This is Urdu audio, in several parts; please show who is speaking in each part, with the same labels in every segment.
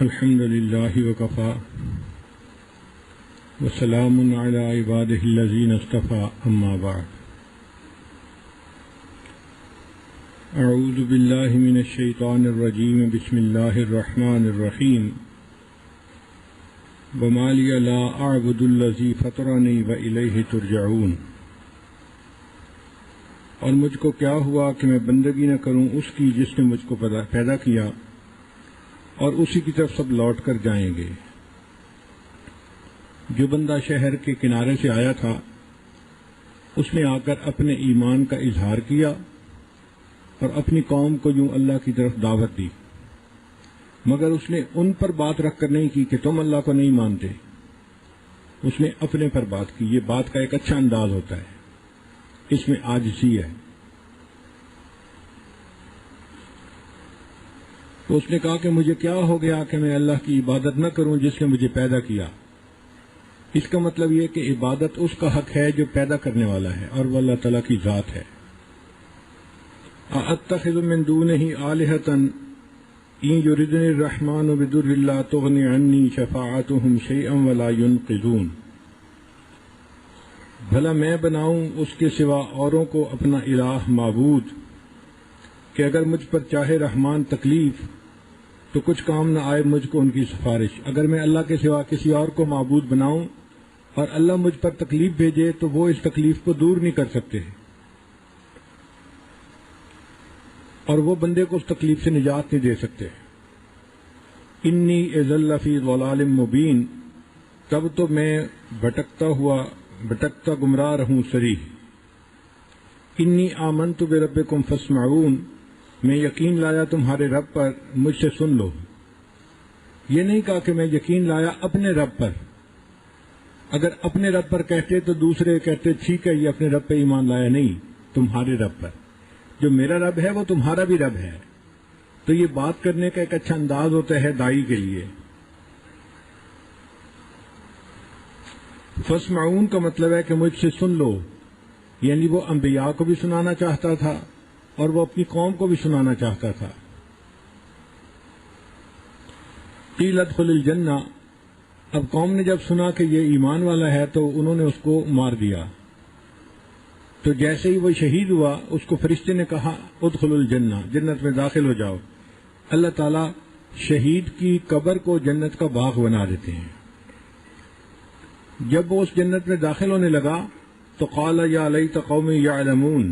Speaker 1: الحمد لله وكفى وسلام على عباده الذين اصطفى أما بعد أعوذ بالله من الشيطان الرجيم بسم الله الرحمن الرحيم وما لي لا أعبد الذي فطرني وإليه ترجعون اور مجھ کو کیا ہوا کہ میں بندگی نہ کروں اس کی جس نے مجھ کو پیدا کیا اور اسی کی طرف سب لوٹ کر جائیں گے۔ جو بندہ شہر کے کنارے سے آیا تھا اس نے آ کر اپنے ایمان کا اظہار کیا اور اپنی قوم کو یوں اللہ کی طرف دعوت دی، مگر اس نے ان پر بات رکھ کر نہیں کی کہ تم اللہ کو نہیں مانتے، اس نے اپنے پر بات کی۔ یہ بات کا ایک اچھا انداز ہوتا ہے، اس میں عاجزی ہے۔ تو اس نے کہا کہ مجھے کیا ہو گیا کہ میں اللہ کی عبادت نہ کروں جس نے مجھے پیدا کیا۔ اس کا مطلب یہ کہ عبادت اس کا حق ہے جو پیدا کرنے والا ہے اور وہ اللہ تعالیٰ کی ذات ہے۔ اَأَتَّخِذُ مِن دُونِهِ آلِهَةً إِن يُرِدْنِ الرَّحْمَنُ بِضُرٍّ لَّا تُغْنِ عَنِّي شَفَاعَتُهُمْ شَيْئًا وَلَا يُنقِذُونَ۔ بھلا میں بناؤں اس کے سوا اوروں کو اپنا الہ معبود کہ اگر مجھ پر چاہے رحمان تکلیف تو کچھ کام نہ آئے مجھ کو ان کی سفارش۔ اگر میں اللہ کے سوا کسی اور کو معبود بناؤں اور اللہ مجھ پر تکلیف بھیجے تو وہ اس تکلیف کو دور نہیں کر سکتے اور وہ بندے کو اس تکلیف سے نجات نہیں دے سکتے۔ انی اذا لفی ضلال مبین، تب تو میں بھٹکتا گمراہ رہوں صریح۔ انی آمنت بربکم فاسمعون، میں یقین لایا تمہارے رب پر، مجھ سے سن لو۔ یہ نہیں کہا کہ میں یقین لایا اپنے رب پر۔ اگر اپنے رب پر کہتے تو دوسرے کہتے ٹھیک ہے یہ اپنے رب پہ ایمان لایا، نہیں، تمہارے رب پر۔ جو میرا رب ہے وہ تمہارا بھی رب ہے۔ تو یہ بات کرنے کا ایک اچھا انداز ہوتا ہے دائی کے لیے۔ فاسمعون کا مطلب ہے کہ مجھ سے سن لو، یعنی وہ انبیاء کو بھی سنانا چاہتا تھا اور وہ اپنی قوم کو بھی سنانا چاہتا تھا۔ قیل ادخل الجنہ، اب قوم نے جب سنا کہ یہ ایمان والا ہے تو انہوں نے اس کو مار دیا۔ تو جیسے ہی وہ شہید ہوا اس کو فرشتے نے کہا ادخل الجنہ، جنت میں داخل ہو جاؤ۔ اللہ تعالیٰ شہید کی قبر کو جنت کا باغ بنا دیتے ہیں۔ جب وہ اس جنت میں داخل ہونے لگا تو قال یا لیت قومی یعلمون،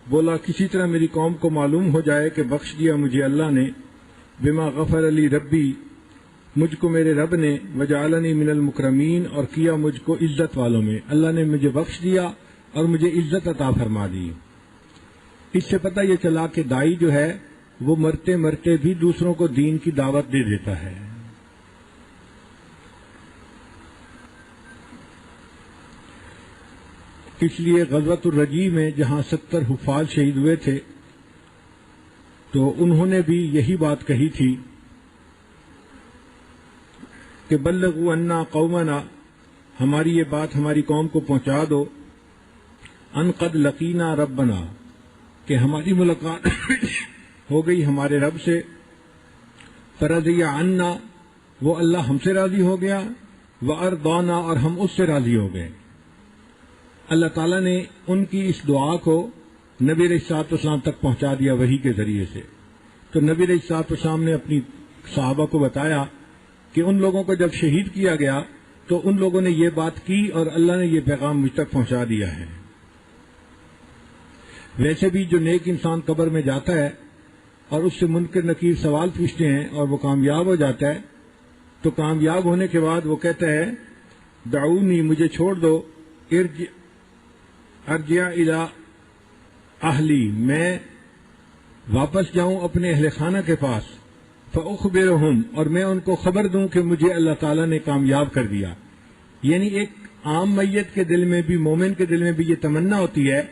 Speaker 1: بولا کسی طرح میری قوم کو معلوم ہو جائے کہ بخش دیا مجھے اللہ نے، بما غفر لی ربی، مجھ کو میرے رب نے، وجعلنی من المکرمین، اور کیا مجھ کو عزت والوں میں۔ اللہ نے مجھے بخش دیا اور مجھے عزت عطا فرما دی۔ اس سے پتہ یہ چلا کہ دائی جو ہے وہ مرتے مرتے بھی دوسروں کو دین کی دعوت دے دیتا ہے۔ اس لیے غزوۃ الرجی میں جہاں 70 حفاظ شہید ہوئے تھے تو انہوں نے بھی یہی بات کہی تھی کہ بلغوا عنا قومنا، ہماری یہ بات ہماری قوم کو پہنچا دو، ان قد لقینا ربنا، کہ ہماری ملاقات ہو گئی ہمارے رب سے، فرضی عنا، وہ اللہ ہم سے راضی ہو گیا، وارضانا، اور ہم اس سے راضی ہو گئے۔ اللہ تعالیٰ نے ان کی اس دعا کو نبی علیہ الصلوۃ والسلام تک پہنچا دیا وحی کے ذریعے سے۔ تو نبی علیہ الصلوۃ والسلام نے اپنی صحابہ کو بتایا کہ ان لوگوں کو جب شہید کیا گیا تو ان لوگوں نے یہ بات کی اور اللہ نے یہ پیغام مجھ تک پہنچا دیا ہے۔ ویسے بھی جو نیک انسان قبر میں جاتا ہے اور اس سے منکر نکیر سوال پوچھتے ہیں اور وہ کامیاب ہو جاتا ہے تو کامیاب ہونے کے بعد وہ کہتا ہے دعونی، مجھے چھوڑ دو، ارجع الی اہلی، میں واپس جاؤں اپنے اہل خانہ کے پاس، فاخبرہم، اور میں ان کو خبر دوں کہ مجھے اللہ تعالیٰ نے کامیاب کر دیا۔ یعنی ایک عام میت کے دل میں بھی، مومن کے دل میں بھی یہ تمنا ہوتی ہے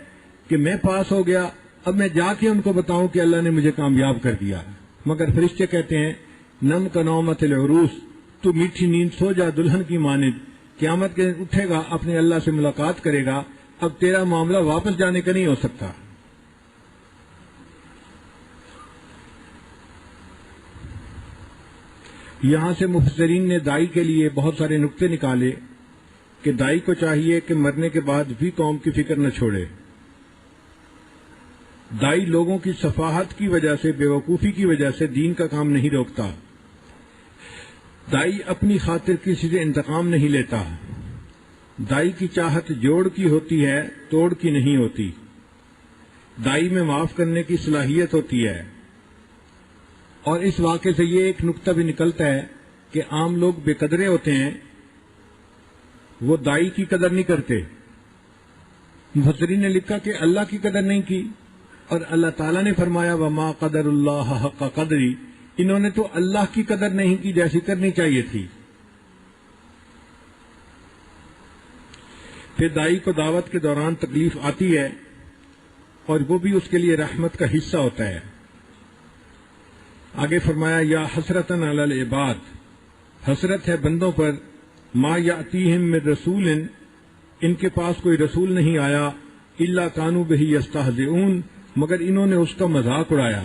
Speaker 1: کہ میں پاس ہو گیا، اب میں جا کے ان کو بتاؤں کہ اللہ نے مجھے کامیاب کر دیا۔ مگر فرشتے کہتے ہیں نم کا نومت العروس، تو میٹھی نیند سو جا دلہن کی مانند، قیامت کے دن اٹھے گا، اپنے اللہ سے ملاقات کرے گا، اب تیرا معاملہ واپس جانے کا نہیں ہو سکتا۔ یہاں سے مفسرین نے دائی کے لیے بہت سارے نقطے نکالے کہ دائی کو چاہیے کہ مرنے کے بعد بھی قوم کی فکر نہ چھوڑے. دائی لوگوں کی سفاہت کی وجہ سے، بے وقوفی کی وجہ سے دین کا کام نہیں روکتا. دائی اپنی خاطر کسی سے انتقام نہیں لیتا. دائی کی چاہت جوڑ کی ہوتی ہے، توڑ کی نہیں ہوتی. دائی میں معاف کرنے کی صلاحیت ہوتی ہے. اور اس واقعے سے یہ ایک نقطہ بھی نکلتا ہے کہ عام لوگ بے قدرے ہوتے ہیں، وہ دائی کی قدر نہیں کرتے. مفسرین نے لکھا کہ اللہ کی قدر نہیں کی، اور اللہ تعالیٰ نے فرمایا وما قدر اللہ حق قدری، انہوں نے تو اللہ کی قدر نہیں کی جیسی کرنی چاہیے تھی. پھر دائی کو دعوت کے دوران تکلیف آتی ہے، اور وہ بھی اس کے لیے رحمت کا حصہ ہوتا ہے. آگے فرمایا یا حسرتن علی العباد، حسرت ہے بندوں پر، ما یاتیہم من رسول، ان کے پاس کوئی رسول نہیں آیا، الا کانوا بہ یستہزئون، مگر انہوں نے اس کا مذاق اڑایا.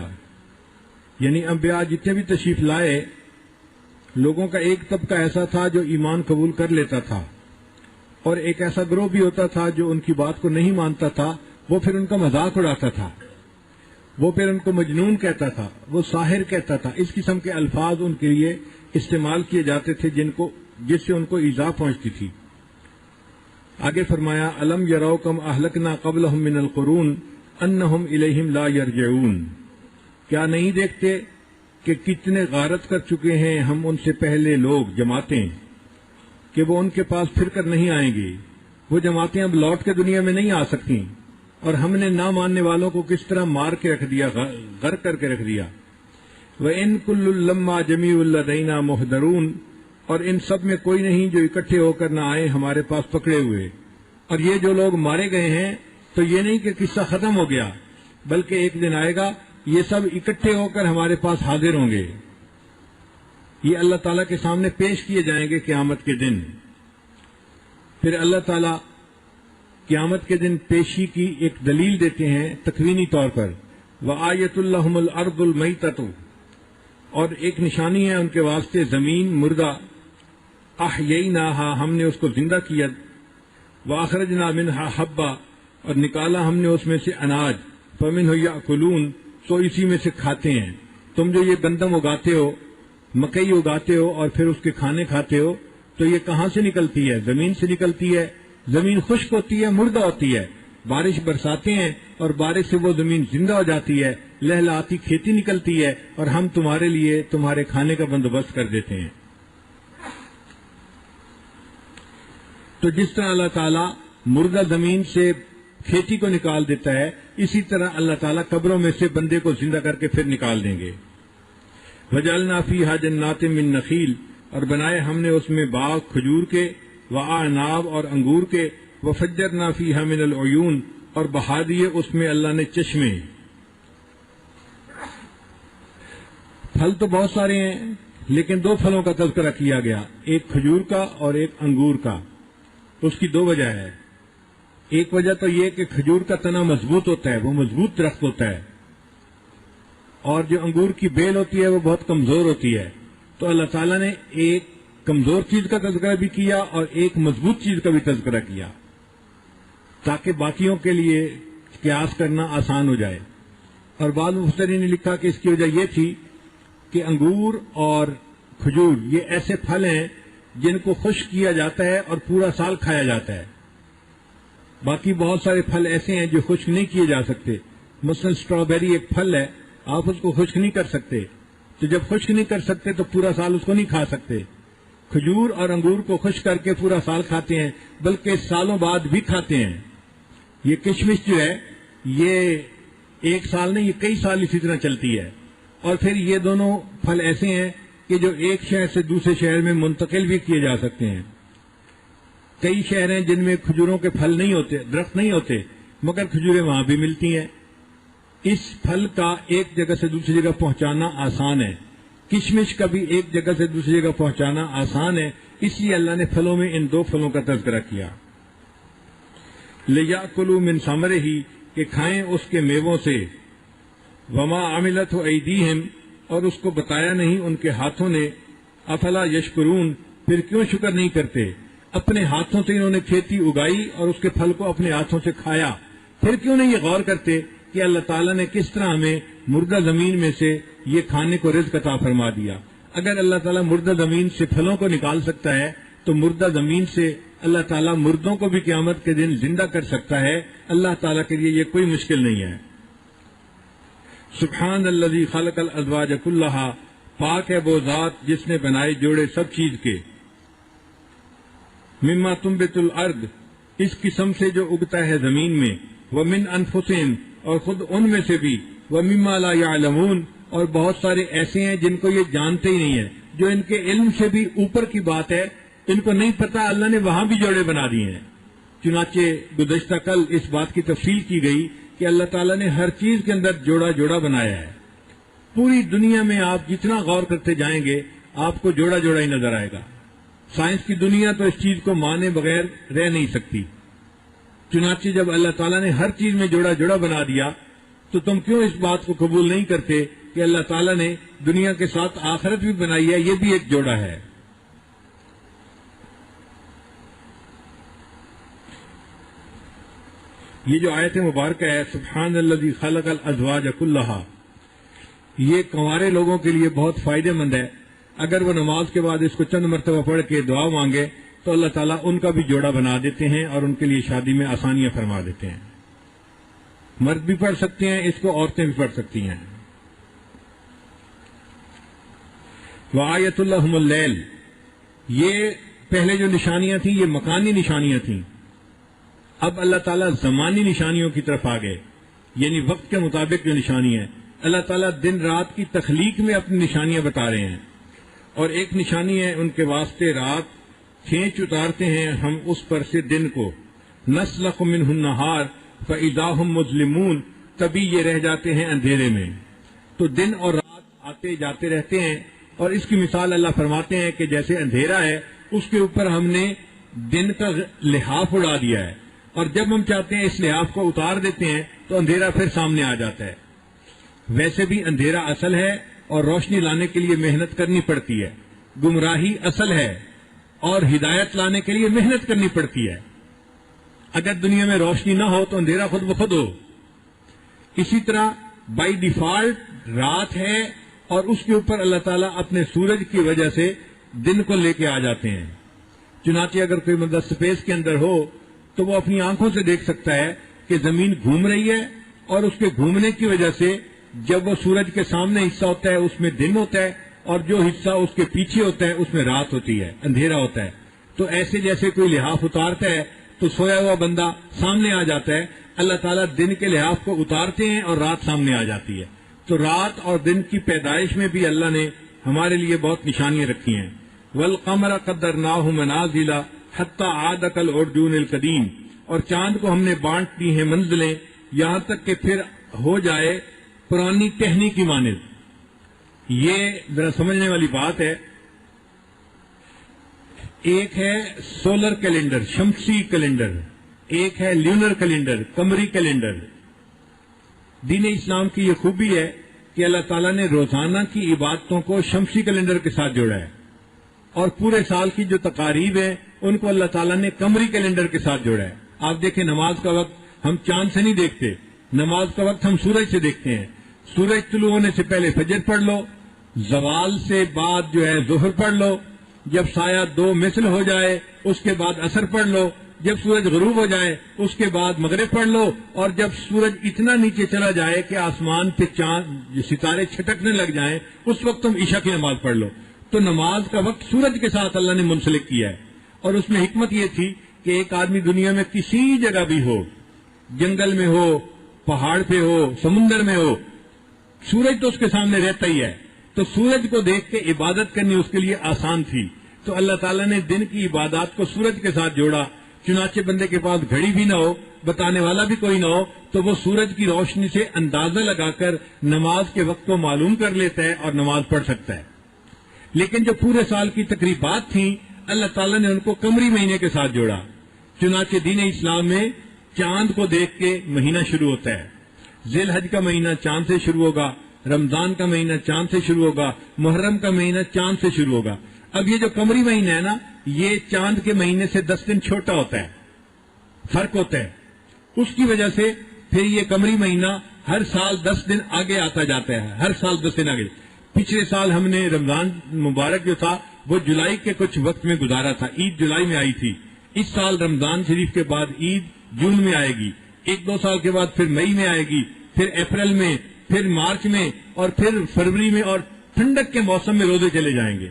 Speaker 1: یعنی انبیاء جتنے بھی تشریف لائے، لوگوں کا ایک طبقہ ایسا تھا جو ایمان قبول کر لیتا تھا، اور ایک ایسا گروہ بھی ہوتا تھا جو ان کی بات کو نہیں مانتا تھا، وہ پھر ان کا مذاق اڑاتا تھا، وہ پھر ان کو مجنون کہتا تھا، وہ ساحر کہتا تھا. اس قسم کے الفاظ ان کے لیے استعمال کیے جاتے تھے جس سے ان کو ایذا پہنچتی تھی. آگے فرمایا الم یرو کم اہلکنا قبلہم من القرون انہم الیہم لا یرجعون، کیا نہیں دیکھتے کہ کتنے غارت کر چکے ہیں ہم ان سے پہلے لوگ، جماعتیں، کہ وہ ان کے پاس پھر کر نہیں آئیں گی. وہ جماعتیں اب لوٹ کے دنیا میں نہیں آ سکتی، اور ہم نے نہ ماننے والوں کو کس طرح مار کے رکھ دیا، غرق کر کے رکھ دیا. وَإِن كُلٌّ لَمَّا جَمِيعٌ لَدَيْنَا مُحْضَرُونَ، اور ان سب میں کوئی نہیں جو اکٹھے ہو کر نہ آئے ہمارے پاس پکڑے ہوئے. اور یہ جو لوگ مارے گئے ہیں تو یہ نہیں کہ قصہ ختم ہو گیا، بلکہ ایک دن آئے گا یہ سب اکٹھے ہو کر ہمارے پاس حاضر ہوں گے. یہ اللہ تعالیٰ کے سامنے پیش کیے جائیں گے قیامت کے دن. پھر اللہ تعالیٰ قیامت کے دن پیشی کی ایک دلیل دیتے ہیں تکوینی طور پر، وَآیَةٌ لَهُمُ الْأَرْضُ الْمَيْتَةُ، اور ایک نشانی ہے ان کے واسطے زمین مردہ، أَحْيَيْنَاهَا، ہم نے اس کو زندہ کیا، وَأَخْرَجْنَا مِنْهَا حَبًّا، اور نکالا ہم نے اس میں سے اناج، فَمِنْهُ يَأْكُلُونَ، تو اسی میں سے کھاتے ہیں. تم جو یہ گندم اگاتے ہو، مکئی اگاتے ہو اور پھر اس کے کھانے کھاتے ہو، تو یہ کہاں سے نکلتی ہے؟ زمین سے نکلتی ہے. زمین خشک ہوتی ہے، مردہ ہوتی ہے، بارش برساتے ہیں اور بارش سے وہ زمین زندہ ہو جاتی ہے، لہلاتی کھیتی نکلتی ہے، اور ہم تمہارے لیے تمہارے کھانے کا بندوبست کر دیتے ہیں. تو جس طرح اللہ تعالیٰ مردہ زمین سے کھیتی کو نکال دیتا ہے، اسی طرح اللہ تعالیٰ قبروں میں سے بندے کو زندہ کر کے پھر نکال دیں گے. وَجَعَلْنَا فِيهَا جَنَّاتٍ مِّن نَخِيلٍ، اور بنائے ہم نے اس میں باغ کھجور کے، وَأَعْنَابٍ اور انگور کے، وَفَجَّرْنَا فِيهَا مِنَ الْعُيُونِ اور بہا دیے اس میں اللہ نے چشمے. پھل تو بہت سارے ہیں، لیکن دو پھلوں کا تذکرہ کیا گیا، ایک کھجور کا اور ایک انگور کا. اس کی دو وجہ ہے. ایک وجہ تو یہ کہ کھجور کا تنا مضبوط ہوتا ہے، وہ مضبوط درخت ہوتا ہے، اور جو انگور کی بیل ہوتی ہے وہ بہت کمزور ہوتی ہے. تو اللہ تعالیٰ نے ایک کمزور چیز کا تذکرہ بھی کیا اور ایک مضبوط چیز کا بھی تذکرہ کیا، تاکہ باقیوں کے لیے قیاس کرنا آسان ہو جائے. اور بعض مفسرین نے لکھا کہ اس کی وجہ یہ تھی کہ انگور اور کھجور یہ ایسے پھل ہیں جن کو خشک کیا جاتا ہے اور پورا سال کھایا جاتا ہے. باقی بہت سارے پھل ایسے ہیں جو خشک نہیں کیے جا سکتے. مثلا اسٹرابیری ایک پھل ہے، آپ اس کو خشک نہیں کر سکتے، تو جب خشک نہیں کر سکتے تو پورا سال اس کو نہیں کھا سکتے. کھجور اور انگور کو خشک کر کے پورا سال کھاتے ہیں، بلکہ سالوں بعد بھی کھاتے ہیں. یہ کشمش جو ہے یہ ایک سال نہیں، یہ کئی سال اسی طرح چلتی ہے. اور پھر یہ دونوں پھل ایسے ہیں کہ جو ایک شہر سے دوسرے شہر میں منتقل بھی کیے جا سکتے ہیں. کئی شہر ہیں جن میں کھجوروں کے پھل نہیں ہوتے، درخت نہیں ہوتے، مگر کھجوریں وہاں بھی ملتی ہیں. اس پھل کا ایک جگہ سے دوسری جگہ پہنچانا آسان ہے. کشمش کا بھی ایک جگہ سے دوسری جگہ پہنچانا آسان ہے، اس لیے اللہ نے پھلوں میں ان دو پھلوں کا تذکرہ کیا. لِيَأْكُلُوا مِن ثَمَرِهِ، کہ کھائیں اس کے میووں سے. وَمَا عَمِلَتْهُ أَيْدِيهِمْ، اور اس کو بتایا نہیں ان کے ہاتھوں نے. افلا یشکرون، پھر کیوں شکر نہیں کرتے؟ اپنے ہاتھوں سے انہوں نے کھیتی اگائی اور اس کے پھل کو اپنے ہاتھوں سے کھایا، پھر کیوں نہیں یہ غور کرتے کہ اللہ تعالیٰ نے کس طرح ہمیں مردہ زمین میں سے یہ کھانے کو رزق عطا فرما دیا؟ اگر اللہ تعالیٰ مردہ زمین سے پھلوں کو نکال سکتا ہے تو مردہ زمین سے اللہ تعالیٰ مردوں کو بھی قیامت کے دن زندہ کر سکتا ہے۔ اللہ تعالیٰ کے لیے یہ کوئی مشکل نہیں ہے۔ سبحان الذی خلق الازواج کلھا، پاک ہے وہ ذات جس نے بنائے جوڑے سب چیز کے، مما تنبت الارض، اس قسم سے جو اگتا ہے زمین میں، ومن انفسہم، اور خود ان میں سے بھی، ومما لا یعلمون، اور بہت سارے ایسے ہیں جن کو یہ جانتے ہی نہیں ہیں، جو ان کے علم سے بھی اوپر کی بات ہے، ان کو نہیں پتا اللہ نے وہاں بھی جوڑے بنا دیے ہیں۔ چنانچہ گزشتہ کل اس بات کی تفصیل کی گئی کہ اللہ تعالیٰ نے ہر چیز کے اندر جوڑا جوڑا بنایا ہے۔ پوری دنیا میں آپ جتنا غور کرتے جائیں گے آپ کو جوڑا جوڑا ہی نظر آئے گا۔ سائنس کی دنیا تو اس چیز کو مانے بغیر رہ نہیں سکتی۔ چنانچہ جب اللہ تعالیٰ نے ہر چیز میں جوڑا جوڑا بنا دیا تو تم کیوں اس بات کو قبول نہیں کرتے کہ اللہ تعالیٰ نے دنیا کے ساتھ آخرت بھی بنائی ہے، یہ بھی ایک جوڑا ہے۔ یہ جو آیت مبارکہ ہے سبحان الذی خلق الازواج کلھا، یہ کنوارے لوگوں کے لیے بہت فائدہ مند ہے۔ اگر وہ نماز کے بعد اس کو چند مرتبہ پڑھ کے دعا مانگے تو اللہ تعالیٰ ان کا بھی جوڑا بنا دیتے ہیں اور ان کے لیے شادی میں آسانیاں فرما دیتے ہیں۔ مرد بھی پڑھ سکتے ہیں اس کو، عورتیں بھی پڑھ سکتی ہیں۔ وآیۃ لہم اللیل، یہ پہلے جو نشانیاں تھیں یہ مکانی نشانیاں تھیں، اب اللہ تعالیٰ زمانی نشانیوں کی طرف آ گئے، یعنی وقت کے مطابق جو نشانی ہے۔ اللہ تعالیٰ دن رات کی تخلیق میں اپنی نشانیاں بتا رہے ہیں، اور ایک نشانی ہے ان کے واسطے رات کھینچ اتارتے ہیں ہم اس پر سے دن کو، نسلخ منہ النہار فإذا هم مظلمون، تبھی یہ رہ جاتے ہیں اندھیرے میں۔ تو دن اور رات آتے جاتے رہتے ہیں، اور اس کی مثال اللہ فرماتے ہیں کہ جیسے اندھیرا ہے اس کے اوپر ہم نے دن کا لحاف اڑا دیا ہے، اور جب ہم چاہتے ہیں اس لحاف کو اتار دیتے ہیں تو اندھیرا پھر سامنے آ جاتا ہے۔ ویسے بھی اندھیرا اصل ہے اور روشنی لانے کے لیے محنت کرنی پڑتی ہے، گمراہی اصل ہے اور ہدایت لانے کے لیے محنت کرنی پڑتی ہے۔ اگر دنیا میں روشنی نہ ہو تو اندھیرا خود بخود ہو۔ اسی طرح بائی ڈیفالٹ رات ہے، اور اس کے اوپر اللہ تعالیٰ اپنے سورج کی وجہ سے دن کو لے کے آ جاتے ہیں۔ چنانچہ اگر کوئی بندہ سپیس کے اندر ہو تو وہ اپنی آنکھوں سے دیکھ سکتا ہے کہ زمین گھوم رہی ہے، اور اس کے گھومنے کی وجہ سے جب وہ سورج کے سامنے حصہ ہوتا ہے اس میں دن ہوتا ہے، اور جو حصہ اس کے پیچھے ہوتا ہے اس میں رات ہوتی ہے، اندھیرا ہوتا ہے۔ تو ایسے جیسے کوئی لحاف اتارتا ہے تو سویا ہوا بندہ سامنے آ جاتا ہے، اللہ تعالیٰ دن کے لحاف کو اتارتے ہیں اور رات سامنے آ جاتی ہے۔ تو رات اور دن کی پیدائش میں بھی اللہ نے ہمارے لیے بہت نشانیاں رکھی ہیں۔ والقمر قدرناہ منازل حتی عاد کالعرجون القدیم، اور چاند کو ہم نے بانٹ دی ہیں منزلیں یہاں تک کہ پھر ہو جائے پرانی ٹہنی کی مانند۔ یہ ذرا سمجھنے والی بات ہے۔ ایک ہے سولر کیلنڈر، شمسی کیلنڈر، ایک ہے لیونر کیلنڈر، قمری کیلنڈر۔ دین اسلام کی یہ خوبی ہے کہ اللہ تعالیٰ نے روزانہ کی عبادتوں کو شمسی کیلنڈر کے ساتھ جوڑا ہے، اور پورے سال کی جو تقاریب ہیں ان کو اللہ تعالیٰ نے قمری کیلنڈر کے ساتھ جوڑا ہے۔ آپ دیکھیں نماز کا وقت ہم چاند سے نہیں دیکھتے، نماز کا وقت ہم سورج سے دیکھتے ہیں۔ سورج طلوع ہونے سے پہلے فجر پڑھ لو، زوال سے بعد جو ہے ظہر پڑھ لو، جب سایہ دو مثل ہو جائے اس کے بعد عصر پڑھ لو، جب سورج غروب ہو جائے اس کے بعد مغرب پڑھ لو، اور جب سورج اتنا نیچے چلا جائے کہ آسمان پہ چاند ستارے چھٹکنے لگ جائیں اس وقت تم عشاء کی نماز پڑھ لو۔ تو نماز کا وقت سورج کے ساتھ اللہ نے منسلک کیا ہے، اور اس میں حکمت یہ تھی کہ ایک آدمی دنیا میں کسی جگہ بھی ہو، جنگل میں ہو، پہاڑ پہ ہو، سمندر میں ہو، سورج تو اس کے سامنے رہتا ہی ہے، تو سورج کو دیکھ کے عبادت کرنی اس کے لیے آسان تھی۔ تو اللہ تعالیٰ نے دن کی عبادات کو سورج کے ساتھ جوڑا۔ چنانچہ بندے کے پاس گھڑی بھی نہ ہو، بتانے والا بھی کوئی نہ ہو، تو وہ سورج کی روشنی سے اندازہ لگا کر نماز کے وقت کو معلوم کر لیتا ہے اور نماز پڑھ سکتا ہے۔ لیکن جو پورے سال کی تقریبات تھیں اللہ تعالیٰ نے ان کو قمری مہینے کے ساتھ جوڑا۔ چنانچہ دین اسلام میں چاند کو دیکھ کے مہینہ شروع ہوتا ہے۔ ذی الحج کا مہینہ چاند سے شروع ہوگا، رمضان کا مہینہ چاند سے شروع ہوگا، محرم کا مہینہ چاند سے شروع ہوگا۔ اب یہ جو قمری مہینہ ہے نا، یہ چاند کے مہینے سے 10 دن چھوٹا ہوتا ہے، فرق ہوتا ہے، اس کی وجہ سے پھر یہ قمری مہینہ ہر سال 10 دن آگے آتا جاتا ہے، ہر سال 10 دن آگے۔ پچھلے سال ہم نے رمضان مبارک جو تھا وہ جولائی کے کچھ وقت میں گزارا تھا، عید جولائی میں آئی تھی۔ اس سال رمضان شریف کے بعد عید جون میں آئے گی، 1-2 سال کے بعد پھر مئی میں آئے گی، پھر اپریل میں، پھر مارچ میں، اور پھر فروری میں، اور ٹھنڈک کے موسم میں روزے چلے جائیں گے۔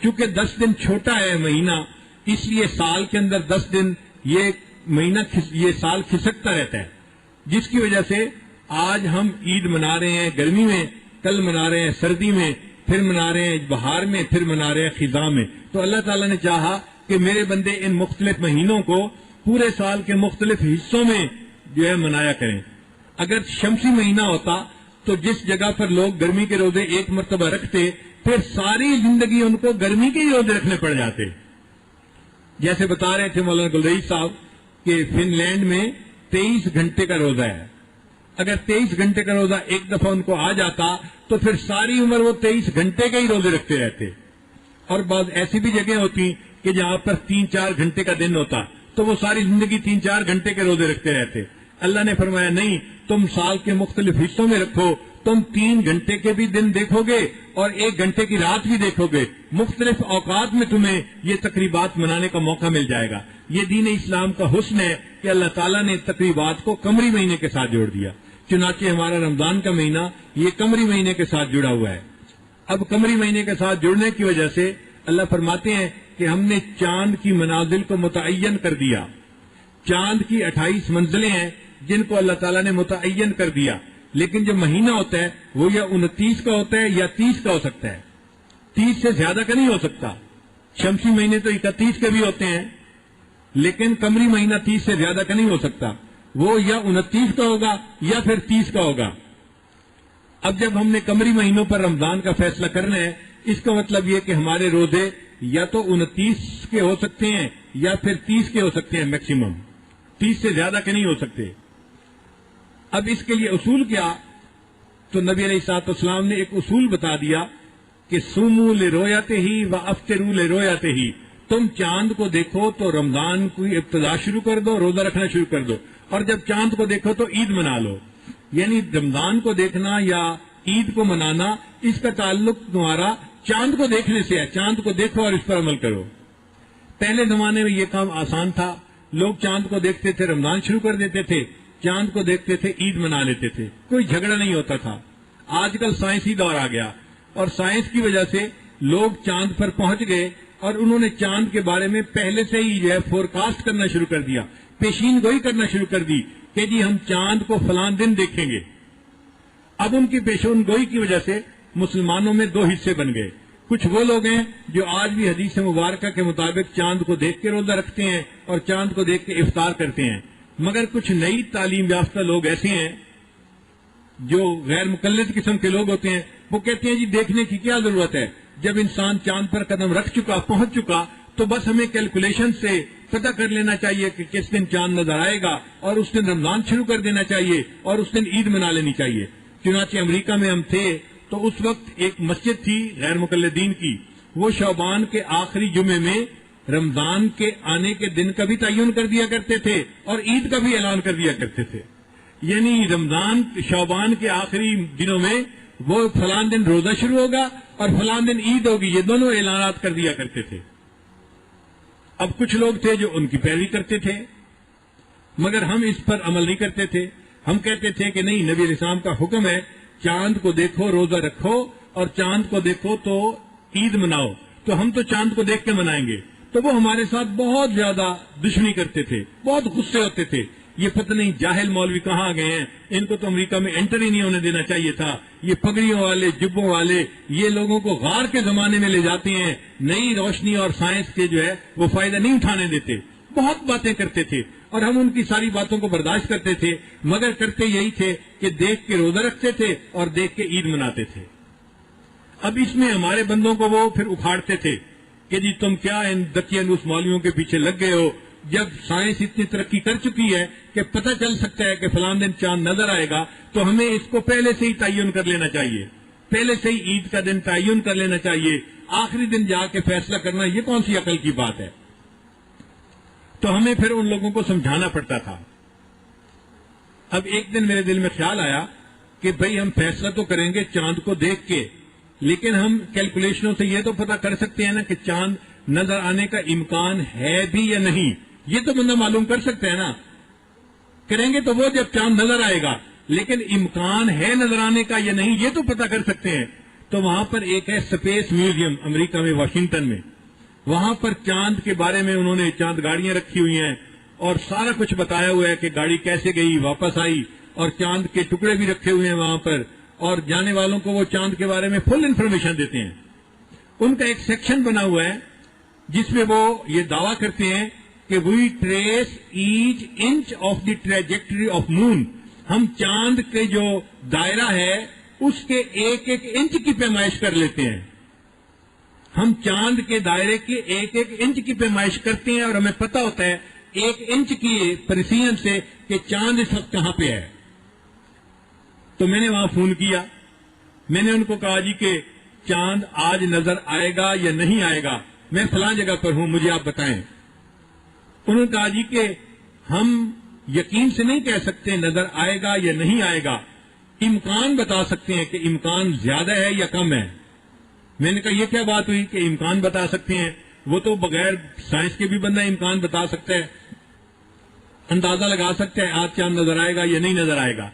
Speaker 1: کیونکہ 10 دن چھوٹا ہے مہینہ، اس لیے سال کے اندر 10 دن یہ مہینہ یہ سال کھسکتا رہتا ہے، جس کی وجہ سے آج ہم عید منا رہے ہیں گرمی میں، کل منا رہے ہیں سردی میں، پھر منا رہے ہیں بہار میں، پھر منا رہے ہیں خزاں میں۔ تو اللہ تعالیٰ نے چاہا کہ میرے بندے ان مختلف مہینوں کو پورے سال کے مختلف حصوں میں جو ہے منایا کریں۔ اگر شمسی مہینہ ہوتا تو جس جگہ پر لوگ گرمی کے روزے ایک مرتبہ رکھتے، پھر ساری زندگی ان کو گرمی کے ہی روزے رکھنے پڑ جاتے۔ جیسے بتا رہے تھے مولانا گلرئی صاحب کہ فن لینڈ میں 23 گھنٹے کا روزہ ہے۔ اگر 23 گھنٹے کا روزہ ایک دفعہ ان کو آ جاتا تو پھر ساری عمر وہ 23 گھنٹے کے ہی روزے رکھتے رہتے۔ اور بعض ایسی بھی جگہیں ہوتی کہ جہاں پر 3-4 گھنٹے کا دن ہوتا تو وہ ساری زندگی 3-4 گھنٹے کے روزے رکھتے رہتے۔ اللہ نے فرمایا نہیں، تم سال کے مختلف حصوں میں رکھو، تم 3 گھنٹے کے بھی دن دیکھو گے اور 1 گھنٹے کی رات بھی دیکھو گے، مختلف اوقات میں تمہیں یہ تقریبات منانے کا موقع مل جائے گا۔ یہ دین اسلام کا حسن ہے کہ اللہ تعالیٰ نے تقریبات کو قمری مہینے کے ساتھ جوڑ دیا۔ چنانچہ ہمارا رمضان کا مہینہ یہ قمری مہینے کے ساتھ جڑا ہوا ہے۔ اب قمری مہینے کے ساتھ جڑنے کی وجہ سے اللہ فرماتے ہیں کہ ہم نے چاند کی منازل کو متعین کر دیا۔ چاند کی 28 منزلیں ہیں جن کو اللہ تعالیٰ نے متعین کر دیا، لیکن جو مہینہ ہوتا ہے وہ یا 29 کا ہوتا ہے یا 30 کا ہو سکتا ہے، 30 سے زیادہ کا نہیں ہو سکتا۔ شمسی مہینے تو 31 کے بھی ہوتے ہیں، لیکن قمری مہینہ 30 سے زیادہ کا نہیں ہو سکتا، وہ یا 29 کا ہوگا یا پھر 30 کا ہوگا۔ اب جب ہم نے قمری مہینوں پر رمضان کا فیصلہ کرنا ہے، اس کا مطلب یہ کہ ہمارے روزے یا تو 29 کے ہو سکتے ہیں یا پھر 30 کے ہو سکتے ہیں، میکسیمم 30 سے زیادہ کے نہیں ہو سکتے۔ اب اس کے لیے اصول کیا؟ تو نبی علیہ الصلوۃ والسلام نے ایک اصول بتا دیا کہ سومو لرؤیتہ و افطروا لرؤیتہ، تم چاند کو دیکھو تو رمضان کی ابتدا شروع کر دو، روزہ رکھنا شروع کر دو، اور جب چاند کو دیکھو تو عید منا لو۔ یعنی رمضان کو دیکھنا یا عید کو منانا، اس کا تعلق تمہارا چاند کو دیکھنے سے ہے، چاند کو دیکھو اور اس پر عمل کرو۔ پہلے زمانے میں یہ کام آسان تھا، لوگ چاند کو دیکھتے تھے رمضان شروع کر دیتے تھے، چاند کو دیکھتے تھے عید منا لیتے تھے، کوئی جھگڑا نہیں ہوتا تھا۔ آج کل سائنسی دور آ گیا اور سائنس کی وجہ سے لوگ چاند پر پہنچ گئے اور انہوں نے چاند کے بارے میں پہلے سے ہی جو ہے فورکاسٹ کرنا شروع کر دیا، پیشین گوئی کرنا شروع کر دی کہ جی ہم چاند کو فلاں دن دیکھیں گے۔ اب ان کی پیشین گوئی کی وجہ سے مسلمانوں میں 2 حصے بن گئے۔ کچھ وہ لوگ ہیں جو آج بھی حدیث مبارکہ کے مطابق چاند کو دیکھ کے روزہ رکھتے ہیں اور چاند کو دیکھ کے افطار کرتے ہیں، مگر کچھ نئی تعلیم یافتہ لوگ ایسے ہیں جو غیر مقلد قسم کے لوگ ہوتے ہیں، وہ کہتے ہیں جی دیکھنے کی کیا ضرورت ہے، جب انسان چاند پر قدم رکھ چکا، پہنچ چکا، تو بس ہمیں کیلکولیشن سے پتہ کر لینا چاہیے کہ کس دن چاند نظر آئے گا اور اس دن رمضان شروع کر دینا چاہیے اور اس دن عید منا لینی چاہیے۔ چنانچہ امریکہ میں ہم تھے تو اس وقت ایک مسجد تھی غیر مقلدین کی، وہ شعبان کے آخری جمعے میں رمضان کے آنے کے دن کا بھی تعین کر دیا کرتے تھے اور عید کا بھی اعلان کر دیا کرتے تھے۔ یعنی رمضان شعبان کے آخری دنوں میں وہ فلاں دن روزہ شروع ہوگا اور فلاں دن عید ہوگی، یہ دونوں اعلانات کر دیا کرتے تھے۔ اب کچھ لوگ تھے جو ان کی پیروی کرتے تھے، مگر ہم اس پر عمل نہیں کرتے تھے۔ ہم کہتے تھے کہ نہیں، نبی علیہ السلام کا حکم ہے چاند کو دیکھو روزہ رکھو اور چاند کو دیکھو تو عید مناؤ، تو ہم تو چاند کو دیکھ کے منائیں گے۔ تو وہ ہمارے ساتھ بہت زیادہ دشمنی کرتے تھے، بہت غصے ہوتے تھے، یہ پتہ نہیں جاہل مولوی کہاں آ گئے ہیں، ان کو تو امریکہ میں انٹر ہی نہیں ہونے دینا چاہیے تھا، یہ پگڑیوں والے جبوں والے یہ لوگوں کو غار کے زمانے میں لے جاتے ہیں، نئی روشنی اور سائنس کے جو ہے وہ فائدہ نہیں اٹھانے دیتے۔ بہت باتیں کرتے تھے اور ہم ان کی ساری باتوں کو برداشت کرتے تھے، مگر کرتے یہی تھے کہ دیکھ کے روزہ رکھتے تھے اور دیکھ کے عید مناتے تھے۔ اب اس میں ہمارے بندوں کو وہ پھر اکھاڑتے تھے کہ جی تم کیا ان دقیانوس مولویوں کے پیچھے لگ گئے ہو، جب سائنس اتنی ترقی کر چکی ہے کہ پتہ چل سکتا ہے کہ فلاں دن چاند نظر آئے گا، تو ہمیں اس کو پہلے سے ہی تعین کر لینا چاہیے، پہلے سے ہی عید کا دن تعین کر لینا چاہیے آخری دن جا کے فیصلہ کرنا، یہ کون سی عقل کی بات ہے؟ تو ہمیں پھر ان لوگوں کو سمجھانا پڑتا تھا۔ اب ایک دن میرے دل میں خیال آیا کہ بھئی ہم فیصلہ تو کریں گے چاند کو دیکھ کے، لیکن ہم کیلکولیشنوں سے یہ تو پتا کر سکتے ہیں نا کہ چاند نظر آنے کا امکان ہے بھی یا نہیں، یہ تو بندہ معلوم کر سکتے ہیں نا۔ کریں گے تو وہ جب چاند نظر آئے گا، لیکن امکان ہے نظر آنے کا یا نہیں یہ تو پتا کر سکتے ہیں۔ تو وہاں پر ایک ہے اسپیس میوزیم امریکہ میں، واشنگٹن میں، وہاں پر چاند کے بارے میں انہوں نے چاند گاڑیاں رکھی ہوئی ہیں اور سارا کچھ بتایا ہوا ہے کہ گاڑی کیسے گئی واپس آئی، اور چاند کے ٹکڑے بھی رکھے ہوئے ہیں وہاں پر، اور جانے والوں کو وہ چاند کے بارے میں فل انفارمیشن دیتے ہیں۔ ان کا ایک سیکشن بنا ہوا ہے جس میں وہ یہ دعویٰ کرتے ہیں کہ we trace each inch of the trajectory of moon, ہم چاند کے جو دائرہ ہے اس کے ایک ایک انچ کی پیمائش کر لیتے ہیں، ہم چاند کے دائرے کی ایک ایک انچ کی پیمائش کرتے ہیں، اور ہمیں پتہ ہوتا ہے ایک انچ کی پریسیجن سے کہ چاند اس وقت کہاں پہ ہے۔ تو میں نے وہاں فون کیا، میں نے ان کو کہا جی کہ چاند آج نظر آئے گا یا نہیں آئے گا، میں فلاں جگہ پر ہوں، مجھے آپ بتائیں۔ انہوں نے کہا جی کہ ہم یقین سے نہیں کہہ سکتے نظر آئے گا یا نہیں آئے گا، امکان بتا سکتے ہیں کہ امکان زیادہ ہے یا کم ہے۔ میں نے کہا یہ کیا بات ہوئی کہ امکان بتا سکتے ہیں؟ وہ تو بغیر سائنس کے بھی بندہ امکان بتا سکتا ہے، اندازہ لگا سکتا ہے آج چاند نظر آئے گا یا نہیں نظر آئے گا،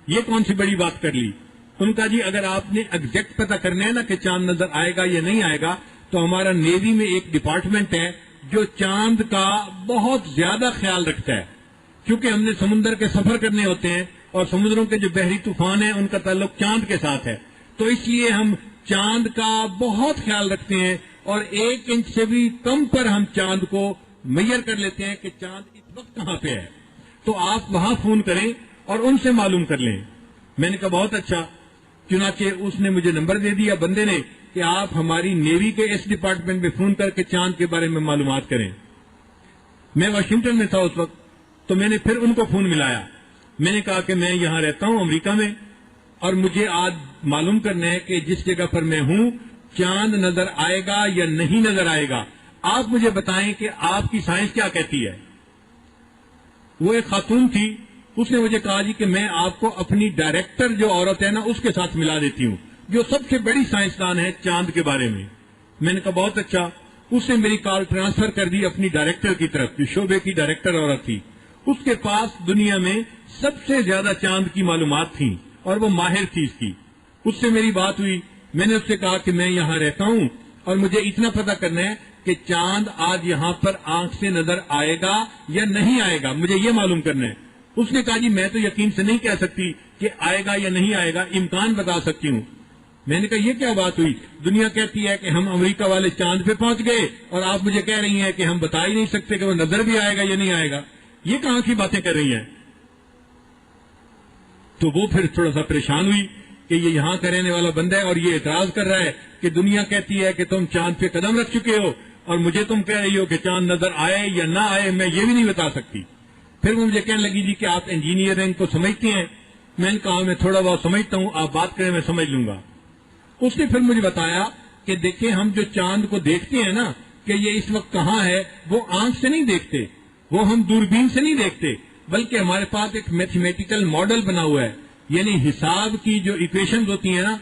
Speaker 1: یہ کون سی بڑی بات کر لی؟ ان کا جی اگر آپ نے ایگزیکٹ پتہ کرنا ہے نا کہ چاند نظر آئے گا یا نہیں آئے گا، تو ہمارا نیوی میں ایک ڈپارٹمنٹ ہے جو چاند کا بہت زیادہ خیال رکھتا ہے، کیونکہ ہم نے سمندر کے سفر کرنے ہوتے ہیں اور سمندروں کے جو بحری طوفان ہیں ان کا تعلق چاند کے ساتھ ہے، تو اس لیے ہم چاند کا بہت خیال رکھتے ہیں، اور ایک انچ سے بھی کم پر ہم چاند کو میئر کر لیتے ہیں کہ چاند اس وقت کہاں پہ ہے۔ تو آپ وہاں فون کریں اور ان سے معلوم کر لیں۔ میں نے کہا بہت اچھا، چنانچہ اس نے مجھے نمبر دے دیا بندے نے کہ آپ ہماری نیوی کے اس ڈپارٹمنٹ میں فون کر کے چاند کے بارے میں معلومات کریں۔ میں واشنگٹن میں تھا اس وقت، تو میں نے پھر ان کو فون ملایا، میں نے کہا کہ میں یہاں رہتا ہوں امریکہ میں، اور مجھے آج معلوم کرنا ہے کہ جس جگہ پر میں ہوں چاند نظر آئے گا یا نہیں نظر آئے گا، آپ مجھے بتائیں کہ آپ کی سائنس کیا کہتی ہے۔ وہ ایک خاتون تھی، اس نے مجھے کہا جی کہ میں آپ کو اپنی ڈائریکٹر جو عورت ہے نا اس کے ساتھ ملا دیتی ہوں، جو سب سے بڑی سائنسدان ہے چاند کے بارے میں۔ میں نے کہا بہت اچھا، اس نے میری کال ٹرانسفر کر دی اپنی ڈائریکٹر کی طرف، جو شعبے کی ڈائریکٹر عورت تھی، اس کے پاس دنیا میں سب سے زیادہ چاند کی معلومات تھیں اور وہ ماہر تھی اس کی۔ اس سے میری بات ہوئی، میں نے اس سے کہا کہ میں یہاں رہتا ہوں اور مجھے اتنا پتہ کرنا ہے کہ چاند آج یہاں پر آنکھ سے نظر آئے گا یا نہیں آئے گا، مجھے یہ معلوم کرنا ہے۔ اس نے کہا جی میں تو یقین سے نہیں کہہ سکتی کہ آئے گا یا نہیں آئے گا، امکان بتا سکتی ہوں۔ میں نے کہا یہ کیا بات ہوئی؟ دنیا کہتی ہے کہ ہم امریکہ والے چاند پہ پہنچ گئے اور آپ مجھے کہہ رہی ہیں کہ ہم بتا ہی نہیں سکتے کہ وہ نظر بھی آئے گا یا نہیں آئے گا، یہ کہاں کی باتیں کر رہی ہیں؟ تو وہ پھر تھوڑا سا پریشان ہوئی کہ یہ یہاں کا رہنے والا بندہ ہے اور یہ اعتراض کر رہا ہے کہ دنیا کہتی ہے کہ تم چاند پہ قدم رکھ چکے ہو اور مجھے تم کہہ رہی ہو کہ چاند نظر آئے یا نہ آئے، میں یہ بھی نہیں بتا سکتی۔ پھر وہ مجھے کہنے لگی جی کہ آپ انجینئرنگ کو سمجھتے ہیں؟ میں نے کہا میں تھوڑا بہت سمجھتا ہوں، آپ بات کریں میں سمجھ لوں گا۔ اس نے پھر مجھے بتایا کہ دیکھیں ہم جو چاند کو دیکھتے ہیں نا کہ یہ اس وقت کہاں ہے، وہ آنکھ سے نہیں دیکھتے، وہ ہم دوربین سے نہیں دیکھتے، بلکہ ہمارے پاس ایک میتھمیٹیکل ماڈل بنا ہوا ہے، یعنی حساب کی جو ایکویشنز ہوتی ہیں نا،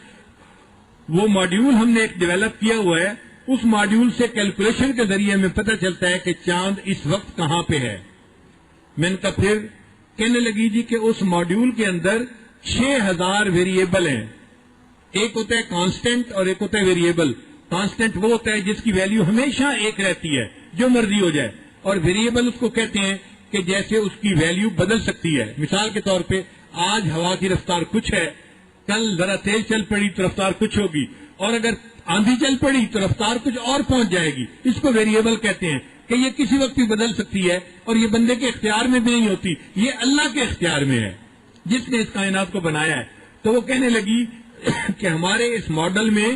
Speaker 1: وہ ماڈیول ہم نے ایک ڈیولپ کیا ہوا ہے، اس ماڈیول سے کیلکولیشن کے ذریعے ہمیں پتہ چلتا ہے کہ چاند اس وقت کہاں پہ ہے۔ میں نے کہا پھر کہنے لگی جی کہ اس ماڈیول کے اندر 6000 ویریبل ہیں، ایک ہوتا ہے کانسٹنٹ اور ایک ہوتا ہے ویریبل۔ کانسٹنٹ وہ ہوتا ہے جس کی ویلیو ہمیشہ ایک رہتی ہے جو مرضی ہو جائے، اور ویریبل اس کو کہتے ہیں کہ جیسے اس کی ویلیو بدل سکتی ہے۔ مثال کے طور پہ آج ہوا کی رفتار کچھ ہے، کل ذرا تیز چل پڑی تو رفتار کچھ ہوگی، اور اگر آندھی چل پڑی تو رفتار کچھ اور پہنچ جائے گی۔ اس کو ویریبل کہتے ہیں کہ یہ کسی وقت بھی بدل سکتی ہے، اور یہ بندے کے اختیار میں بھی نہیں ہوتی، یہ اللہ کے اختیار میں ہے جس نے اس کائنات کو بنایا ہے۔ تو وہ کہنے لگی کہ ہمارے اس ماڈل میں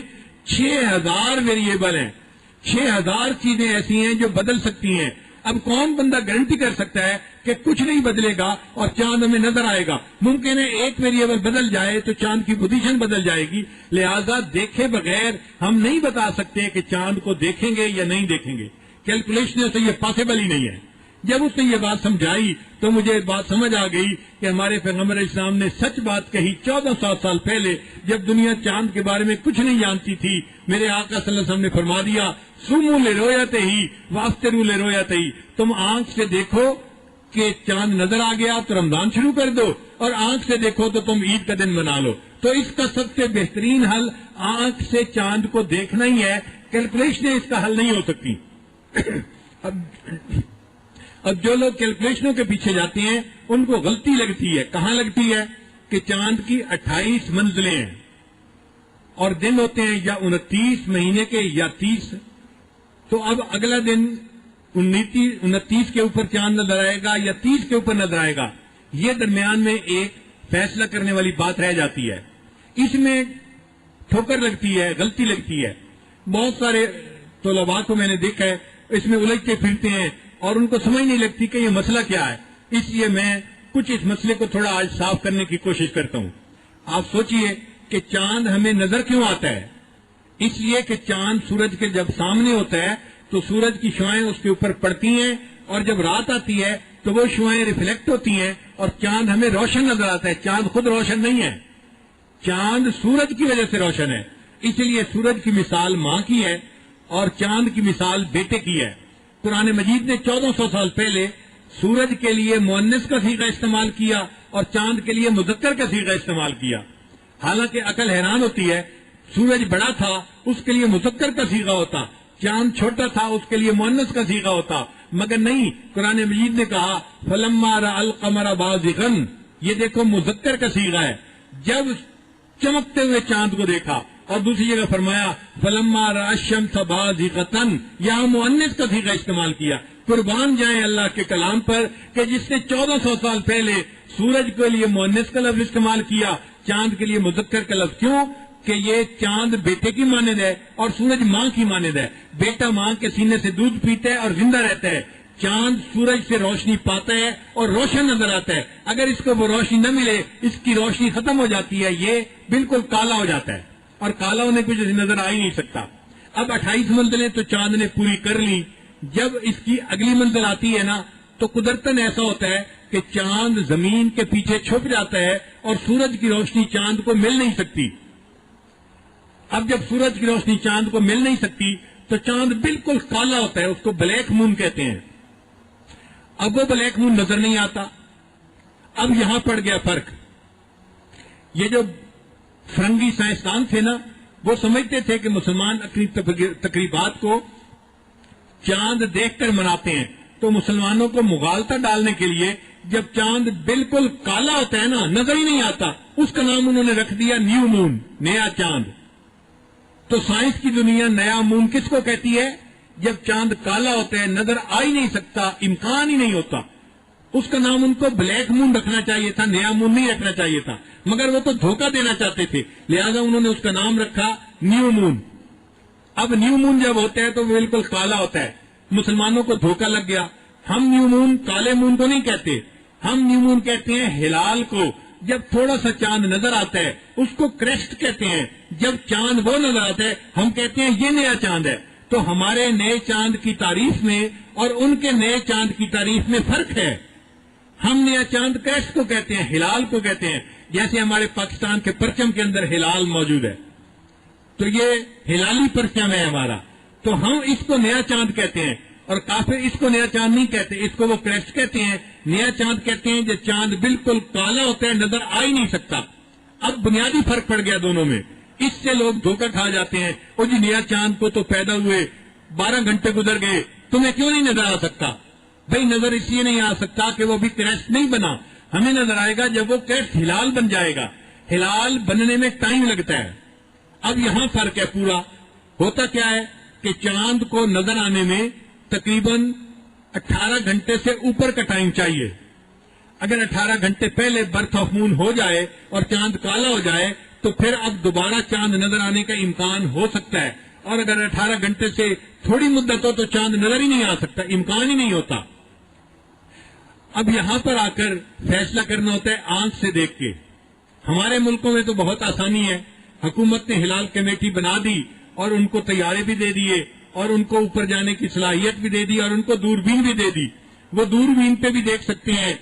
Speaker 1: 6000 ویریبل ہیں، 6000 چیزیں ایسی ہیں جو بدل سکتی ہیں، اب کون بندہ گارنٹی کر سکتا ہے کہ کچھ نہیں بدلے گا اور چاند ہمیں نظر آئے گا؟ ممکن ہے ایک ویریبل بدل جائے تو چاند کی پوزیشن بدل جائے گی، لہذا دیکھے بغیر ہم نہیں بتا سکتے کہ چاند کو دیکھیں گے یا نہیں دیکھیں گے. کیلکولیشن سے یہ پاسبل ہی نہیں ہے. جب اس نے یہ بات سمجھائی تو مجھے بات سمجھ آ گئی کہ ہمارے پیغمبر اسلام نے سچ بات کہی. 1400 سال پہلے جب دنیا چاند کے بارے میں کچھ نہیں جانتی تھی، میرے آقا صلی اللہ علیہ وسلم نے فرما دیا سومو لے رویتے ہی وافطرو لے رویتے ہی، تم آنکھ سے دیکھو کہ چاند نظر آ گیا تو رمضان شروع کر دو، اور آنکھ سے دیکھو تو تم عید کا دن بنا لو. تو اس کا سب سے بہترین حل آنکھ سے چاند کو دیکھنا ہی ہے. کیلکولیشنیں اس کا حل نہیں ہو سکتی. اب جو لوگ کیلکولیشنوں کے پیچھے جاتے ہیں ان کو غلطی لگتی ہے. کہاں لگتی ہے؟ کہ چاند کی 28 منزلیں ہیں اور دن ہوتے ہیں یا 29 مہینے کے یا 30. تو اب اگلا دن 29 کے اوپر چاند نظر آئے گا یا 30 کے اوپر نظر آئے گا، یہ درمیان میں ایک فیصلہ کرنے والی بات رہ جاتی ہے. اس میں ٹھوکر لگتی ہے، غلطی لگتی ہے. بہت سارے طلباء کو میں نے دیکھا ہے اس میں الجھتے پھرتے ہیں اور ان کو سمجھ نہیں لگتی کہ یہ مسئلہ کیا ہے. اس لیے میں کچھ اس مسئلے کو تھوڑا آج صاف کرنے کی کوشش کرتا ہوں. آپ سوچئے کہ چاند ہمیں نظر کیوں آتا ہے؟ اس لیے کہ چاند سورج کے جب سامنے ہوتا ہے تو سورج کی شعائیں اس کے اوپر پڑتی ہیں، اور جب رات آتی ہے تو وہ شعائیں ریفلیکٹ ہوتی ہیں اور چاند ہمیں روشن نظر آتا ہے. چاند خود روشن نہیں ہے، چاند سورج کی وجہ سے روشن ہے. اس لیے سورج کی مثال ماں کی ہے اور چاند کی مثال بیٹے کی ہے. قرآن مجید نے 1400 سال پہلے سورج کے لیے مؤنث کا صیغہ استعمال کیا اور چاند کے لیے مذکر کا صیغہ استعمال کیا. حالانکہ عقل حیران ہوتی ہے، سورج بڑا تھا اس کے لیے مذکر کا صیغہ ہوتا، چاند چھوٹا تھا اس کے لیے مؤنث کا صیغہ ہوتا، مگر نہیں. قرآن مجید نے کہا فلما رأى القمر بازغا، یہ دیکھو مذکر کا صیغہ ہے، جب چمکتے ہوئے چاند کو دیکھا. اور دوسری جگہ فرمایا فلما رأى الشمس بازغة، یہاں مؤنث کا صیغہ استعمال کیا. قربان جائیں اللہ کے کلام پر کہ جس نے 1400 سال پہلے سورج کے لیے مؤنث کا لفظ استعمال کیا، چاند کے لیے مذکر کا لفظ. کیوں؟ کہ یہ چاند بیٹے کی مانند ہے اور سورج ماں کی مانند ہے. بیٹا ماں کے سینے سے دودھ پیتا ہے اور زندہ رہتا ہے، چاند سورج سے روشنی پاتا ہے اور روشن نظر آتا ہے. اگر اس کو وہ روشنی نہ ملے، اس کی روشنی ختم ہو جاتی ہے، یہ بالکل کالا ہو جاتا ہے اور کالا ہونے پہ جیسے نظر آ ہی نہیں سکتا. اب 28 منزلیں تو چاند نے پوری کر لی. جب اس کی اگلی منزل آتی ہے نا تو قدرتاً ایسا ہوتا ہے کہ چاند زمین کے پیچھے چھپ جاتا ہے اور سورج کی روشنی چاند کو مل نہیں سکتی. اب جب سورج کی روشنی چاند کو مل نہیں سکتی تو چاند بالکل کالا ہوتا ہے، اس کو بلیک مون کہتے ہیں. اب وہ بلیک مون نظر نہیں آتا. اب یہاں پڑ گیا فرق. یہ جو فرنگی سائنسدان تھے نا، وہ سمجھتے تھے کہ مسلمان اپنی تقریبات کو چاند دیکھ کر مناتے ہیں. تو مسلمانوں کو مغالطہ ڈالنے کے لیے جب چاند بالکل کالا ہوتا ہے نا، نظر ہی نہیں آتا، اس کا نام انہوں نے رکھ دیا نیو مون، نیا چاند. تو سائنس کی دنیا نیا مون کس کو کہتی ہے؟ جب چاند کالا ہوتا ہے، نظر آ ہی نہیں سکتا، امکان ہی نہیں ہوتا. اس کا نام ان کو بلیک مون رکھنا چاہیے تھا، نیا مون نہیں رکھنا چاہیے تھا. مگر وہ تو دھوکہ دینا چاہتے تھے، لہذا انہوں نے اس کا نام رکھا نیو مون. اب نیو مون جب ہوتا ہے تو وہ بالکل کالا ہوتا ہے. مسلمانوں کو دھوکہ لگ گیا. ہم نیو مون کالے مون کو نہیں کہتے، ہم نیو مون کہتے ہیں ہلال کو. جب تھوڑا سا چاند نظر آتا ہے اس کو کریسٹ کہتے ہیں. جب چاند وہ نظر آتا ہے ہم کہتے ہیں یہ نیا چاند ہے. تو ہمارے نئے چاند کی تعریف میں اور ان کے نئے چاند کی تعریف میں فرق ہے. ہم نیا چاند کریسٹ کو کہتے ہیں، ہلال کو کہتے ہیں. جیسے ہمارے پاکستان کے پرچم کے اندر ہلال موجود ہے تو یہ ہلالی پرچم ہے ہمارا، تو ہم اس کو نیا چاند کہتے ہیں. اور کافر اس کو نیا چاند نہیں کہتے، اس کو وہ کریسٹ کہتے ہیں. نیا چاند کہتے ہیں جو چاند بالکل کالا ہوتا ہے، نظر آ ہی نہیں سکتا. اب بنیادی فرق پڑ گیا دونوں میں. اس سے لوگ دھوکہ کھا جاتے ہیں، وہ جی نیا چاند کو تو پیدا ہوئے 12 گھنٹے گزر گئے، تمہیں کیوں نہیں نظر آ سکتا؟ بھائی نظر اس لیے نہیں آ سکتا کہ وہ بھی کریسٹ نہیں بنا. ہمیں نظر آئے گا جب وہ کریسٹ ہلال بن جائے گا. ہلال بننے میں ٹائم لگتا ہے. اب یہاں فرق ہے پورا. ہوتا کیا ہے کہ چاند کو نظر آنے میں تقریباً 18 گھنٹے سے اوپر کا ٹائم چاہیے. اگر 18 گھنٹے پہلے برتھ آف مون ہو جائے اور چاند کالا ہو جائے تو پھر اب دوبارہ چاند نظر آنے کا امکان ہو سکتا ہے. اور اگر 18 گھنٹے سے تھوڑی مدت ہو تو چاند نظر ہی نہیں آ سکتا، امکان ہی نہیں ہوتا۔ اب یہاں پر آ کر فیصلہ کرنا ہوتا ہے آنکھ سے دیکھ کے۔ ہمارے ملکوں میں تو بہت آسانی ہے، حکومت نے ہلال کمیٹی بنا دی اور ان کو طیارے بھی دے دیے اور ان کو اوپر جانے کی صلاحیت بھی دے دی اور ان کو دوربین بھی دے دی، وہ دوربین پہ بھی دیکھ سکتے ہیں،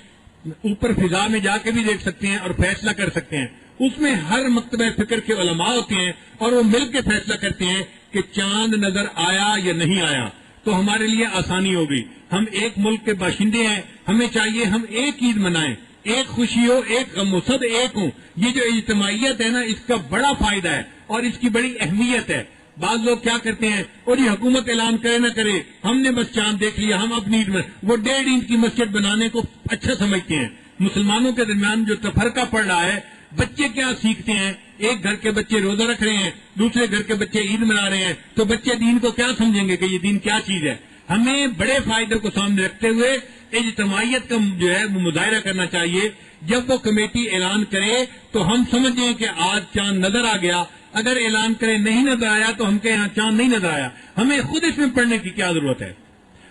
Speaker 1: اوپر فضا میں جا کے بھی دیکھ سکتے ہیں اور فیصلہ کر سکتے ہیں۔ اس میں ہر مکتبہ فکر کے علماء ہوتے ہیں اور وہ مل کے فیصلہ کرتے ہیں کہ چاند نظر آیا یا نہیں آیا، تو ہمارے لیے آسانی ہو گئی۔ ہم ایک ملک کے باشندے ہیں، ہمیں چاہیے ہم ایک عید منائیں، ایک خوشی ہو، ایک غم ہو، سب ایک ہوں۔ یہ جو اجتماعیت ہے نا، اس کا بڑا فائدہ ہے اور اس کی بڑی اہمیت ہے۔ بعض لوگ کیا کرتے ہیں، اور یہ حکومت اعلان کرے نہ کرے، ہم نے بس چاند دیکھ لیا، ہم اپنی عید میں وہ 1.5 انچ کی مسجد بنانے کو اچھا سمجھتے ہیں۔ مسلمانوں کے درمیان جو تفرقہ پڑ رہا ہے، بچے کیا سیکھتے ہیں، ایک گھر کے بچے روزہ رکھ رہے ہیں، دوسرے گھر کے بچے عید منا رہے ہیں، تو بچے دین کو کیا سمجھیں گے کہ یہ دین کیا چیز ہے؟ ہمیں بڑے فائدے کو سامنے رکھتے ہوئے اجتماعیت کا جو ہے وہ مظاہرہ کرنا چاہیے۔ جب وہ کمیٹی اعلان کرے تو ہم سمجھیں کہ آج چاند نظر آ گیا، اگر اعلان کرے نہیں نظر آیا تو ہم کہیں یہاں چاند نہیں نظر آیا، ہمیں خود اس میں پڑھنے کی کیا ضرورت ہے؟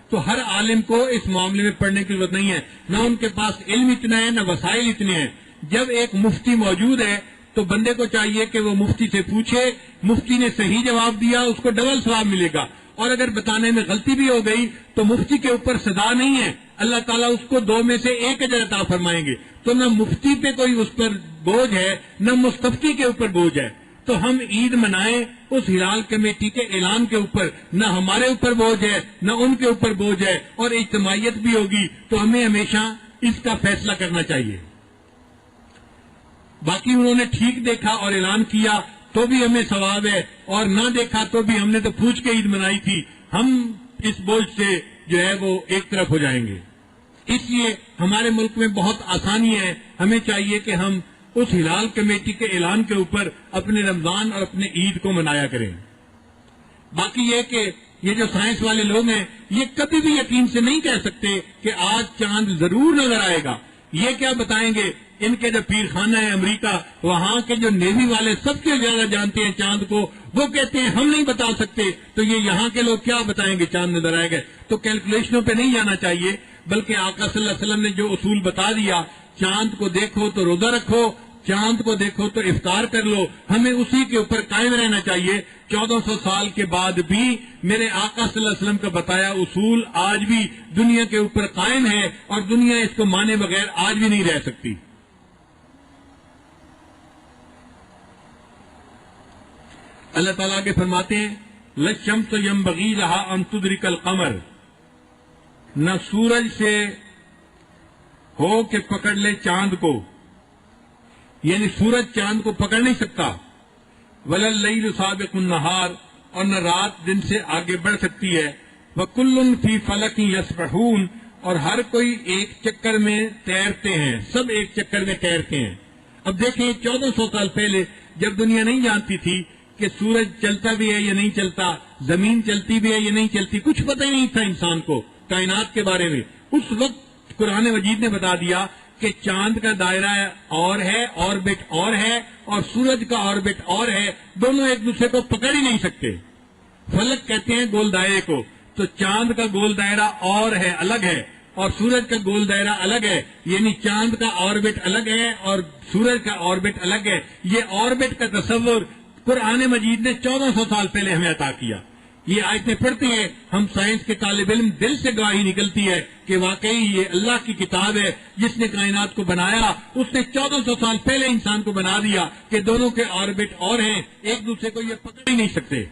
Speaker 1: تو ہر عالم کو اس معاملے میں پڑھنے کی ضرورت نہیں ہے، نہ ان کے پاس علم اتنا ہے، نہ وسائل اتنے ہیں۔ جب ایک مفتی موجود ہے تو بندے کو چاہیے کہ وہ مفتی سے پوچھے، مفتی نے صحیح جواب دیا اس کو ڈبل ثواب ملے گا، اور اگر بتانے میں غلطی بھی ہو گئی تو مفتی کے اوپر سزا نہیں ہے، اللہ تعالیٰ اس کو 2 میں سے 1 اجر عطا فرمائیں گے۔ تو نہ مفتی پہ کوئی اس پر بوجھ ہے، نہ مستفتی کے اوپر بوجھ ہے۔ تو ہم عید منائیں اس ہلال کمیٹی کے اعلان کے اوپر، نہ ہمارے اوپر بوجھ ہے نہ ان کے اوپر بوجھ ہے، اور اجتماعیت بھی ہوگی تو ہمیں ہمیشہ اس کا فیصلہ کرنا چاہیے۔ باقی انہوں نے ٹھیک دیکھا اور اعلان کیا تو بھی ہمیں ثواب ہے، اور نہ دیکھا تو بھی ہم نے تو پوچھ کے عید منائی تھی، ہم اس بوجھ سے جو ہے وہ ایک طرف ہو جائیں گے۔ اس لیے ہمارے ملک میں بہت آسانی ہے، ہمیں چاہیے کہ ہم اس ہلال کمیٹی کے اعلان کے اوپر اپنے رمضان اور اپنے عید کو منایا کریں۔ باقی یہ کہ یہ جو سائنس والے لوگ ہیں یہ کبھی بھی یقین سے نہیں کہہ سکتے کہ آج چاند ضرور نظر آئے گا۔ یہ کیا بتائیں گے؟ ان کے جو پیر خانہ ہے امریکہ، وہاں کے جو نیوی والے سب سے زیادہ جانتے ہیں چاند کو، وہ کہتے ہیں ہم نہیں بتا سکتے، تو یہ یہاں کے لوگ کیا بتائیں گے چاند نظر آئے گا؟ تو کیلکولیشنوں پہ نہیں جانا چاہیے، بلکہ آقا صلی اللہ علیہ وسلم نے جو اصول بتا دیا، چاند کو دیکھو تو روزہ رکھو، چاند کو دیکھو تو افطار کر لو، ہمیں اسی کے اوپر قائم رہنا چاہیے۔ 1400 سال کے بعد بھی میرے آقا صلی اللہ علیہ وسلم کا بتایا اصول آج بھی دنیا کے اوپر قائم ہے، اور دنیا اس کو مانے بغیر آج بھی نہیں رہ سکتی۔ اللہ تعالیٰ آگے فرماتے ہیں لَلشَّمْسُ يَنبَغِي لَهَا أَن تُدْرِكَ الْقَمَرَ، نہ سورج سے ہو کہ پکڑ لے چاند کو، یعنی سورج چاند کو پکڑ نہیں سکتا، وَلَا اللَّيْلُ سَابِقُ النَّهَارِ، اور نہ رات دن سے آگے بڑھ سکتی ہے، وَكُلٌّ فِي فَلَكٍ يَسْبَحُونَ، اور ہر کوئی ایک چکر میں تیرتے ہیں، سب ایک چکر میں تیرتے ہیں۔ اب دیکھیں 1400 سال پہلے جب دنیا نہیں جانتی تھی کہ سورج چلتا بھی ہے یا نہیں چلتا، زمین چلتی بھی ہے یا نہیں چلتی، کچھ پتہ ہی نہیں تھا انسان کو کائنات کے بارے میں، اس وقت قرآن مجید نے بتا دیا کہ چاند کا دائرہ اور ہے، آربٹ اور ہے، اور سورج کا آربٹ اور ہے، دونوں ایک دوسرے کو پکڑ ہی نہیں سکتے۔ فلک کہتے ہیں گول دائرے کو، تو چاند کا گول دائرہ اور ہے، الگ ہے، اور سورج کا گول دائرہ الگ ہے، یعنی چاند کا آربٹ الگ ہے اور سورج کا آربٹ الگ ہے۔ یہ آربٹ کا تصور قرآن مجید نے 1400 سال پہلے ہمیں عطا کیا۔ یہ آیتیں پڑھتے ہیں ہم سائنس کے طالب علم، دل سے گواہی نکلتی ہے کہ واقعی یہ اللہ کی کتاب ہے، جس نے کائنات کو بنایا اس نے 1400 سال پہلے انسان کو بنا دیا کہ دونوں کے آربٹ اور ہیں، ایک دوسرے کو یہ پکڑ ہی نہیں سکتے۔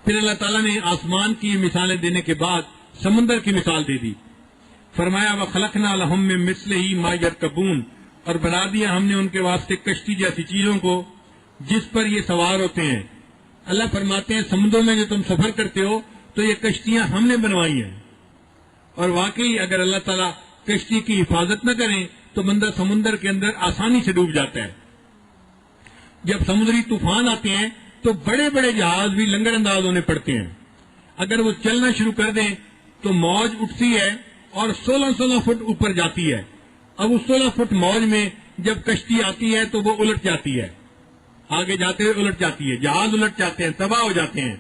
Speaker 1: پھر اللہ تعالیٰ نے آسمان کی مثالیں دینے کے بعد سمندر کی مثال دے دی، فرمایا وَخَلَقْنَا لَهُم مِّن مِّثْلِهِ مَا يَرْكَبُونَ، اور بنا دیا ہم نے ان کے واسطے کشتی جیسی چیزوں کو جس پر یہ سوار ہوتے ہیں۔ اللہ فرماتے ہیں سمندروں میں جو تم سفر کرتے ہو تو یہ کشتیاں ہم نے بنوائی ہیں، اور واقعی اگر اللہ تعالیٰ کشتی کی حفاظت نہ کریں تو بندہ سمندر کے اندر آسانی سے ڈوب جاتا ہے۔ جب سمندری طوفان آتے ہیں تو بڑے بڑے جہاز بھی لنگر انداز ہونے پڑتے ہیں، اگر وہ چلنا شروع کر دیں تو موج اٹھتی ہے اور 16 فٹ اوپر جاتی ہے۔ اب اس 16 فٹ موج میں جب کشتی آتی ہے تو وہ الٹ جاتی ہے۔ آگے جاتے ہوئے الٹ جاتی ہے، جہاز الٹ جاتے ہیں، تباہ ہو جاتے ہیں۔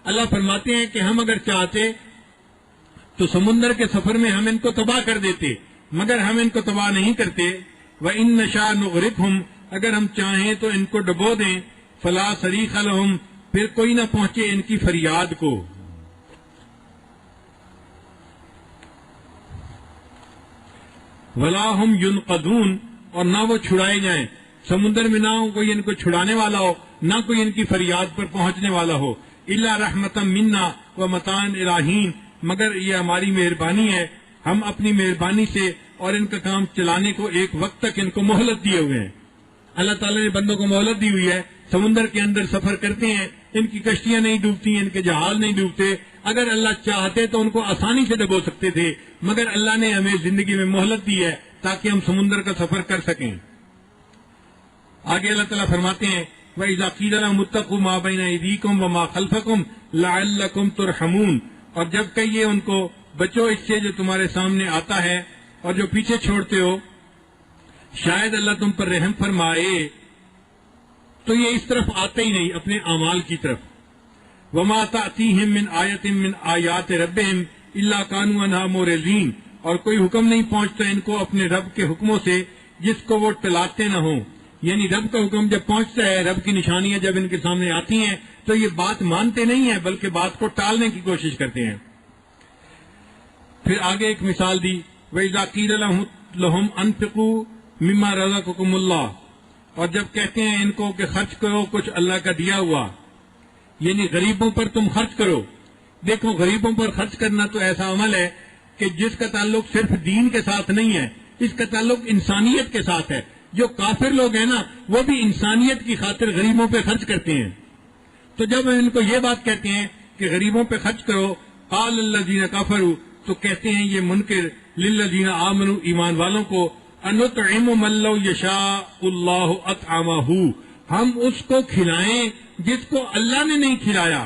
Speaker 1: اللہ فرماتے ہیں کہ ہم اگر چاہتے تو سمندر کے سفر میں ہم ان کو تباہ کر دیتے، مگر ہم ان کو تباہ نہیں کرتے۔ وَإِن نَّشَأْ نُغْرِقْهُمْ، اگر ہم چاہیں تو ان کو ڈبو دیں۔ فَلَا صَرِيخَ لَهُمْ، پھر کوئی نہ پہنچے ان کی فریاد کو۔ وَلَا هُمْ يُنْقَذُونَ، اور نہ وہ چھڑائے جائیں، سمندر میں نہ کوئی ان کو چھڑانے والا ہو، نہ کوئی ان کی فریاد پر پہنچنے والا ہو۔ إِلَّا رَحْمَةً مِنَّا وَمَتَاعًا إِلَىٰ حِينٍ، مگر یہ ہماری مہربانی ہے، ہم اپنی مہربانی سے اور ان کا کام چلانے کو ایک وقت تک ان کو مہلت دیے ہوئے ہیں۔ اللہ تعالیٰ نے بندوں کو مہلت دی ہوئی ہے، سمندر کے اندر سفر کرتے ہیں، ان کی کشتیاں نہیں ڈوبتی، ان کے جہاز نہیں ڈوبتے۔ اگر اللہ چاہتے تو ان کو آسانی سے ڈبو سکتے تھے، مگر اللہ نے ہمیں زندگی میں مہلت دی ہے تاکہ ہم سمندر کا سفر کر سکیں۔ آگے اللہ تعالیٰ فرماتے ہیں وَإِذَا قِيلَ لَهُمُ اتَّقُوا مَا بَيْنَ أَيْدِيكُمْ وَمَا خَلْفَكُمْ لَعَلَّكُمْ تُرْحَمُونَ، اور جب کہیے ان کو بچو اس سے جو تمہارے سامنے آتا ہے اور جو پیچھے چھوڑتے ہو، شاید اللہ تم پر رحم فرمائے، تو یہ اس طرف آتے ہی نہیں، اپنے اعمال کی طرف۔ وَمَا تَأْتِيهِم مِّنْ آيَةٍ مِّنْ آيَاتِ رَبِّهِمْ إِلَّا كَانُوا عَنْهَا مُعْرِضِينَ، اور کوئی حکم نہیں پہنچتا ان کو اپنے رب کے حکموں سے جس کو وہ ٹلاتے نہ ہوں۔ یعنی رب کا حکم جب پہنچتا ہے، رب کی نشانیاں جب ان کے سامنے آتی ہیں تو یہ بات مانتے نہیں ہیں بلکہ بات کو ٹالنے کی کوشش کرتے ہیں۔ پھر آگے ایک مثال دی وَإِذَا قِيلَ لَهُمْ أَنفِقُوا مِمَّا رَزَقَكُمُ اللَّهُ، اور جب کہتے ہیں ان کو کہ خرچ کرو کچھ اللہ کا دیا ہوا، یعنی غریبوں پر تم خرچ کرو۔ دیکھو غریبوں پر خرچ کرنا تو ایسا عمل ہے کہ جس کا تعلق صرف دین کے ساتھ نہیں ہے، اس کا تعلق انسانیت کے ساتھ ہے۔ جو کافر لوگ ہیں نا، وہ بھی انسانیت کی خاطر غریبوں پہ خرچ کرتے ہیں۔ تو جب ان کو یہ بات کہتے ہیں کہ غریبوں پہ خرچ کرو، قال الذین کفروا، تو کہتے ہیں یہ منکر للذین آمنوا، ایمان والوں کو، انطعم من لو یشاء اللہ اطعمہ، ہم اس کو کھلائیں جس کو اللہ نے نہیں کھلایا۔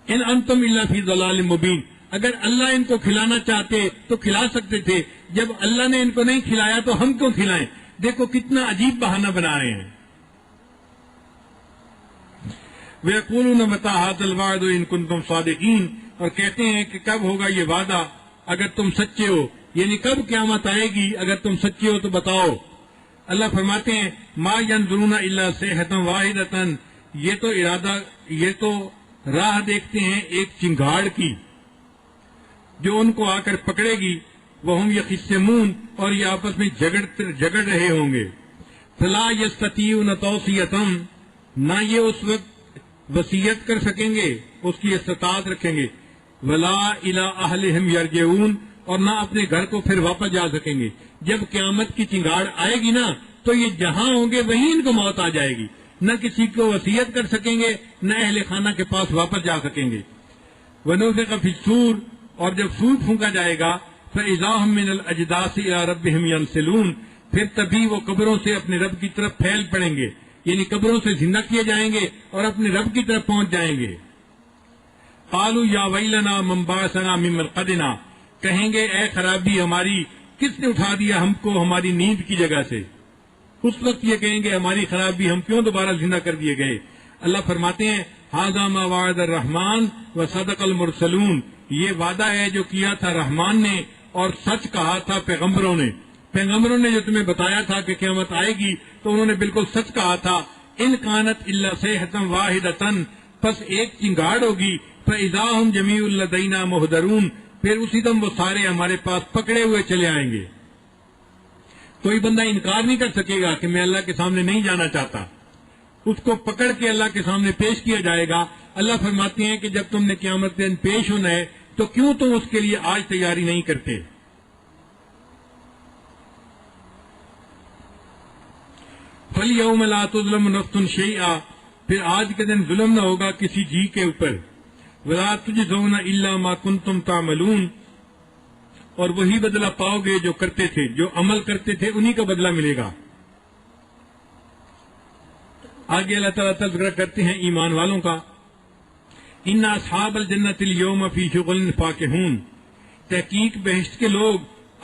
Speaker 1: ان انتم الا فی ضلال مبین، اگر اللہ ان کو کھلانا چاہتے تو کھلا سکتے تھے، جب اللہ نے ان کو نہیں کھلایا تو ہم کیوں کھلائیں؟ دیکھو کتنا عجیب بہانہ بنا رہے ہیں۔ وَيَقُولُونَ مَتَىٰ هَٰذَا الْوَعْدُ إِن كُنتُمْ صَادِقِينَ، اور کہتے ہیں کہ کب ہوگا یہ وعدہ اگر تم سچے ہو، یعنی کب قیامت آئے گی اگر تم سچے ہو تو بتاؤ۔ اللہ فرماتے ہیں مَا يَنظُرُونَ إِلَّا صَيْحَةً وَاحِدَةً، یہ تو راہ دیکھتے ہیں ایک چنگاڑ کی جو ان کو آ کر پکڑے گی، وَهُمْ يَخِصِّمُونَ، اور یہ آپس میں جگڑ رہے ہوں گے۔ فَلَا يَسْتَطِيعُونَ تَوْصِيَةً، نہ یہ اس وقت وصیت کر سکیں گے، اس کی استطاعت رکھیں گے۔ وَلَا إِلَىٰ أَهْلِهِمْ يَرْجِعُونَ، اور نہ اپنے گھر کو پھر واپس جا سکیں گے۔ جب قیامت کی چنگاڑ آئے گی نا تو یہ جہاں ہوں گے وہیں ان کو موت آ جائے گی، نہ کسی کو وصیت کر سکیں گے، نہ اہل خانہ کے پاس واپس جا سکیں گے۔ وَنُفِخَ فِي الصُّورِ، اور جب سور پھونکا جائے گا، فَإِذَا هُم مِّنَ الْأَجْدَاثِ إِلَىٰ رَبِّهِمْ يَنْسِلُونَ، پھر تبھی وہ قبروں سے اپنے رب کی طرف پھیل پڑیں گے، یعنی قبروں سے زندہ کیے جائیں گے اور اپنے رب کی طرف پہنچ جائیں گے۔ قالوا یا ویلنا من بعثنا من مرقدنا، کہیں گے اے خرابی ہماری، کس نے اٹھا دیا ہم کو ہماری نیند کی جگہ سے۔ اس وقت یہ کہیں گے ہماری خرابی، ہم کیوں دوبارہ زندہ کر دیے گئے۔ اللہ فرماتے ہیں ھذا ما وعد الرحمن وصدق المرسلون، یہ وعدہ ہے جو کیا تھا رحمان نے اور سچ کہا تھا پیغمبروں نے۔ پیغمبروں نے جو تمہیں بتایا تھا کہ قیامت آئے گی تو انہوں نے بالکل سچ کہا تھا۔ ان کانت الا صیحۃ واحدۃ، پس ایک چنگاڑ ہوگی، فاذا ہم جمیع لدینا محضرون، پھر اسی دم وہ سارے ہمارے پاس پکڑے ہوئے چلے آئیں گے۔ کوئی بندہ انکار نہیں کر سکے گا کہ میں اللہ کے سامنے نہیں جانا چاہتا، اس کو پکڑ کے اللہ کے سامنے پیش کیا جائے گا۔ اللہ فرماتے ہیں کہ جب تم نے قیامت دن پیش ہونا ہے تو کیوں تم اس کے لیے آج تیاری نہیں کرتے۔ فَالْيَوْمَ لَا تُظْلَمُ نَفْسٌ شَيْئًا، پھر آج کے دن ظلم نہ ہوگا کسی جی کے اوپر۔ وَلَا تُجْزَوْنَ إِلَّا مَا كُنتُمْ تَعْمَلُونَ، اور وہی بدلہ پاؤ گے جو کرتے تھے، جو عمل کرتے تھے انہی کا بدلہ ملے گا۔ آگے اللہ تعالیٰ تذکرہ کرتے ہیں ایمان والوں کا، ان اصحاب الجنت اليوم فی شغل فاکہون، تحقیق بہشت کے لوگ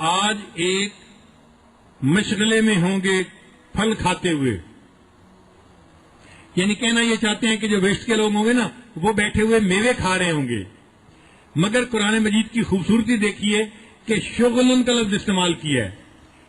Speaker 1: آج ایک مشغلے میں ہوں گے پھل کھاتے ہوئے۔ یعنی کہنا یہ چاہتے ہیں کہ جو ویسٹ کے لوگ ہوں گے نا وہ بیٹھے ہوئے میوے کھا رہے ہوں گے. مگر قرآن مجید کی خوبصورتی دیکھیے کہ شغل کا لفظ استعمال کیا ہے.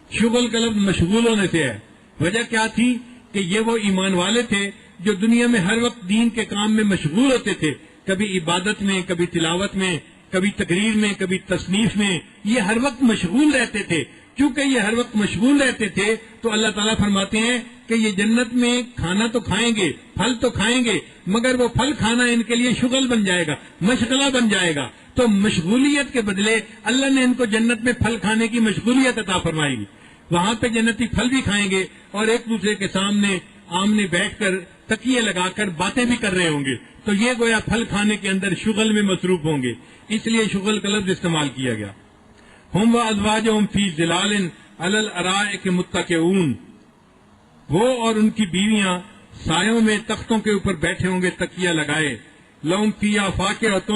Speaker 1: شغل کا لفظ مشغول ہونے سے ہے. وجہ کیا تھی کہ یہ وہ ایمان والے تھے جو دنیا میں ہر وقت دین کے کام میں مشغول ہوتے تھے, کبھی عبادت میں, کبھی تلاوت میں, کبھی تقریر میں, کبھی تصنیف میں. یہ ہر وقت مشغول رہتے تھے. چونکہ یہ ہر وقت مشغول رہتے تھے تو اللہ تعالیٰ فرماتے ہیں کہ یہ جنت میں کھانا تو کھائیں گے, پھل تو کھائیں گے, مگر وہ پھل کھانا ان کے لیے شغل بن جائے گا, مشغلہ بن جائے گا. تو مشغولیت کے بدلے اللہ نے ان کو جنت میں پھل کھانے کی مشغولیت عطا فرمائے گی. وہاں پہ جنتی پھل بھی کھائیں گے اور ایک دوسرے کے سامنے آمنے بیٹھ کر تکیے لگا کر باتیں بھی کر رہے ہوں گے. تو یہ گویا پھل کھانے کے اندر شغل میں مصروف ہوں گے, اس لیے شغل کا لفظ استعمال کیا گیا. ہم و ازواجہم فی ظلال علی الارائک متکئون, وہ اور ان کی بیویاں سایوں میں تختوں کے اوپر بیٹھے ہوں گے تکیہ لگائے. لہم فیہا فاکہۃ,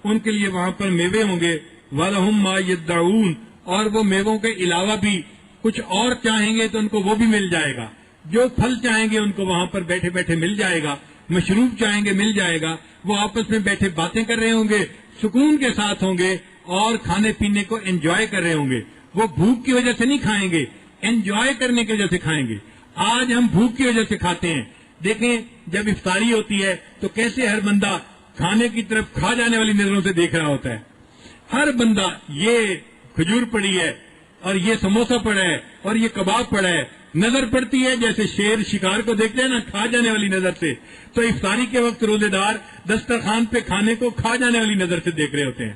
Speaker 1: ان کے لیے وہاں پر میوے ہوں گے. ولہم ما یدعون, اور وہ میووں کے علاوہ بھی کچھ اور چاہیں گے تو ان کو وہ بھی مل جائے گا. جو پھل چاہیں گے ان کو وہاں پر بیٹھے بیٹھے مل جائے گا, مشروب چاہیں گے مل جائے گا. وہ آپس میں بیٹھے باتیں کر رہے ہوں گے, سکون کے ساتھ ہوں گے اور کھانے پینے کو انجوائے کر رہے ہوں گے. وہ بھوک کی وجہ سے نہیں کھائیں گے, انجوائے کرنے کی وجہ سے کھائیں گے. آج ہم بھوک کی وجہ سے کھاتے ہیں. دیکھیں جب افطاری ہوتی ہے تو کیسے ہر بندہ کھانے کی طرف کھا جانے والی نظروں سے دیکھ رہا ہوتا ہے. ہر بندہ یہ کھجور پڑی ہے اور یہ سموسہ پڑا ہے اور یہ کباب پڑا ہے, نظر پڑتی ہے جیسے شیر شکار کو دیکھتے ہیں نا کھا جانے والی نظر سے. تو افطاری کے وقت روزے دار دسترخوان پہ کھانے کو کھا جانے والی نظر سے دیکھ رہے ہوتے ہیں.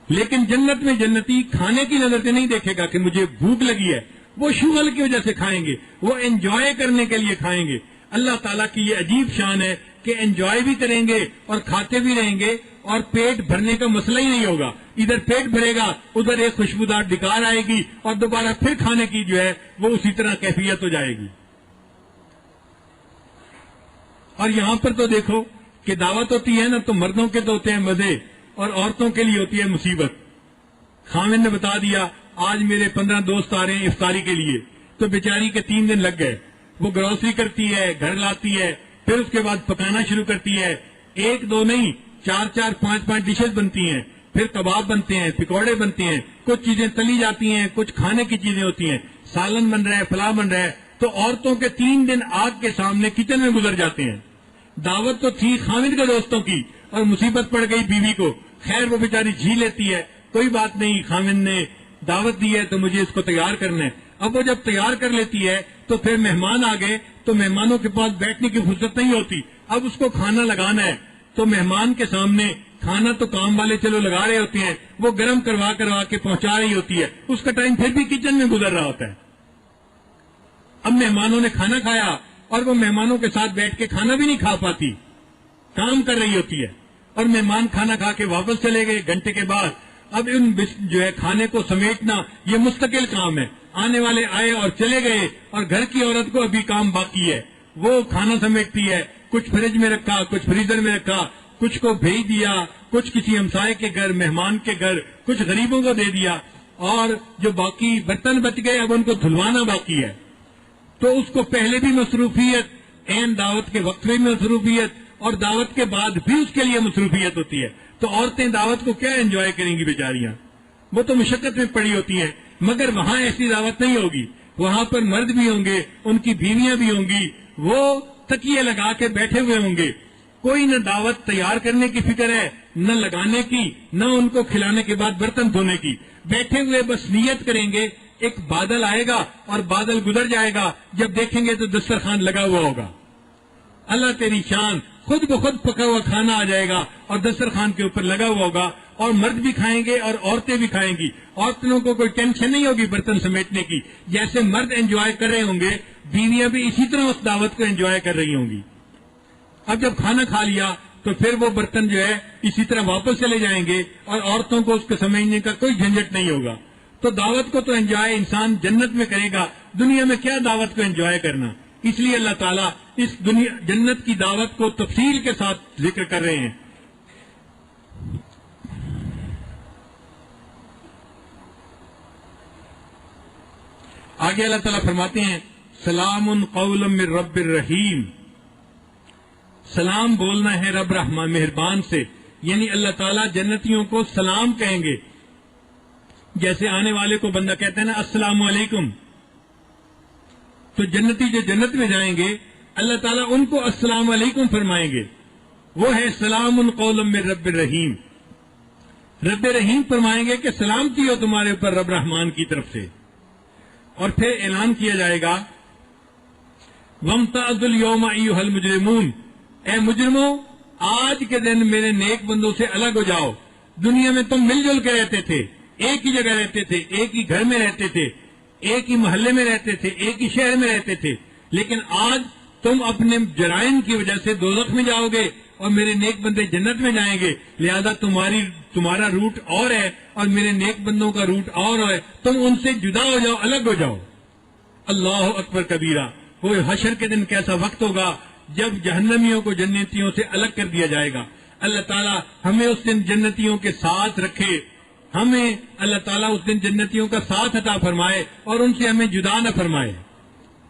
Speaker 1: لیکن جنت میں جنتی کھانے کی نظر سے نہیں دیکھے گا کہ مجھے بھوک لگی ہے, وہ شغل کی وجہ سے کھائیں گے, وہ انجوائے کرنے کے لیے کھائیں گے. اللہ تعالیٰ کی یہ عجیب شان ہے کہ انجوائے بھی کریں گے اور کھاتے بھی رہیں گے اور پیٹ بھرنے کا مسئلہ ہی نہیں ہوگا. ادھر پیٹ بھرے گا, ادھر ایک خوشبودار ڈکار آئے گی اور دوبارہ پھر کھانے کی جو ہے وہ اسی طرح کیفیت ہو جائے گی. اور یہاں پر تو دیکھو کہ دعوت ہوتی ہے نا تو مردوں کے تو ہوتے ہیں مزے اور عورتوں کے لیے ہوتی ہے مصیبت. خامن نے بتا دیا آج میرے 15 دوست آ رہے ہیں افطاری کے لیے, تو بیچاری کے 3 دن لگ گئے. وہ گروسری کرتی ہے, گھر لاتی ہے, پھر اس کے بعد پکانا شروع کرتی ہے. 1 2 نہیں 4 4 5 5 ڈشز بنتی ہیں, پھر کباب بنتے ہیں, پکوڑے بنتے ہیں, کچھ چیزیں تلی جاتی ہیں, کچھ کھانے کی چیزیں ہوتی ہیں, سالن بن رہا ہے, فلاں بن رہا ہے. تو عورتوں کے 3 دن آگ کے سامنے کچن میں گزر جاتے ہیں. دعوت تو تھی خامد کے دوستوں کی اور مصیبت پڑ گئی بیوی کو. خیر وہ بیچاری جھی لیتی ہے, کوئی بات نہیں, خامد نے دعوت دی ہے تو مجھے اس کو تیار کرنا ہے. اب وہ جب تیار کر لیتی ہے تو پھر مہمان آ گئے تو مہمانوں کے پاس بیٹھنے کی فرصت نہیں ہوتی. اب اس کو کھانا لگانا ہے تو مہمان کے سامنے کھانا تو کام والے چلو لگا رہے ہوتے ہیں, وہ گرم کروا کے پہنچا رہی ہوتی ہے, اس کا ٹائم پھر بھی کچن میں گزر رہا ہوتا ہے. اب مہمانوں نے کھانا کھایا اور وہ مہمانوں کے ساتھ بیٹھ کے کھانا بھی نہیں کھا پاتی, کام کر رہی ہوتی ہے. اور مہمان کھانا کھا کے واپس چلے گئے گھنٹے کے بعد. اب ان جو ہے کھانے کو سمیٹنا یہ مستقل کام ہے. آنے والے آئے اور چلے گئے اور گھر کی عورت کو ابھی کام باقی ہے. وہ کھانا سمیٹتی ہے, کچھ فریج میں رکھا, کچھ فریزر میں رکھا, کچھ کو بھیج دیا, کچھ کسی ہمسائے کے گھر, مہمان کے گھر, کچھ غریبوں کو دے دیا, اور جو باقی برتن بچ گئے اب ان کو دھلوانا باقی ہے. تو اس کو پہلے بھی مصروفیت, عین دعوت کے وقت میں بھی مصروفیت, اور دعوت کے بعد بھی اس کے لیے مصروفیت ہوتی ہے. تو عورتیں دعوت کو کیا انجوائے کریں گی بیچاریاں, وہ تو مشقت میں پڑی ہوتی ہیں. مگر وہاں ایسی دعوت نہیں ہوگی, وہاں پر مرد بھی ہوں گے, ان کی بیویاں بھی ہوں گی, وہ تکیے لگا کے بیٹھے ہوئے ہوں گے. کوئی نہ دعوت تیار کرنے کی فکر ہے, نہ لگانے کی, نہ ان کو کھلانے کے بعد برتن دھونے کی. بیٹھے ہوئے بس نیت کریں گے, ایک بادل آئے گا اور بادل گزر جائے گا, جب دیکھیں گے تو دسترخوان لگا ہوا ہوگا. اللہ تیری شان, خود بخود پکا ہوا کھانا آ جائے گا اور دسترخوان کے اوپر لگا ہوا ہوگا, اور مرد بھی کھائیں گے اور عورتیں بھی کھائیں گی. عورتوں کو کوئی ٹینشن نہیں ہوگی برتن سمیٹنے کی. جیسے مرد انجوائے کر رہے ہوں گے, بیویاں بھی اسی طرح اس دعوت کو انجوائے کر رہی ہوں گی. اب جب کھانا کھا لیا تو پھر وہ برتن جو ہے اسی طرح واپس چلے جائیں گے اور عورتوں کو اس کو سمجھنے کا کوئی جھنجٹ نہیں ہوگا. تو دعوت کو تو انجوائے انسان جنت میں کرے گا, دنیا میں کیا دعوت کو انجوائے کرنا. اس لیے اللہ تعالیٰ اس دنیا جنت کی دعوت کو تفصیل کے ساتھ ذکر کر رہے ہیں. آگے اللہ تعالیٰ فرماتے ہیں سلام قولا من رب الرحیم، سلام بولنا ہے رب رحمان مہربان سے، یعنی اللہ تعالیٰ جنتیوں کو سلام کہیں گے. جیسے آنے والے کو بندہ کہتا ہے نا السلام علیکم، تو جنتی جو جنت میں جائیں گے اللہ تعالیٰ ان کو السلام علیکم فرمائیں گے. وہ ہے سلام قولا من رب الرحیم. رب رحیم فرمائیں گے کہ سلامتی ہو تمہارے اوپر رب رحمان کی طرف سے. اور پھر اعلان کیا جائے گا وَامْتَازُوا الْيَوْمَ أَيُّهَا الْمُجْرِمُونَ، اے مجرموں آج کے دن میرے نیک بندوں سے الگ ہو جاؤ. دنیا میں تم مل جل کے رہتے تھے، ایک ہی جگہ رہتے تھے، ایک ہی گھر میں رہتے تھے، ایک ہی محلے میں رہتے تھے، ایک ہی شہر میں رہتے تھے، لیکن آج تم اپنے جرائم کی وجہ سے دوزخ میں جاؤ گے اور میرے نیک بندے جنت میں جائیں گے. لہذا تمہارا روٹ اور ہے اور میرے نیک بندوں کا روٹ اور ہے. تم ان سے جدا ہو جاؤ، الگ ہو جاؤ. اللہ اکبر کبیرہ. وہ حشر کے دن کیسا وقت ہوگا جب جہنمیوں کو جنتیوں سے الگ کر دیا جائے گا. اللہ تعالیٰ ہمیں اس دن جنتیوں کے ساتھ رکھے، ہمیں اللہ تعالیٰ اس دن جنتیوں کا ساتھ عطا فرمائے اور ان سے ہمیں جدا نہ فرمائے.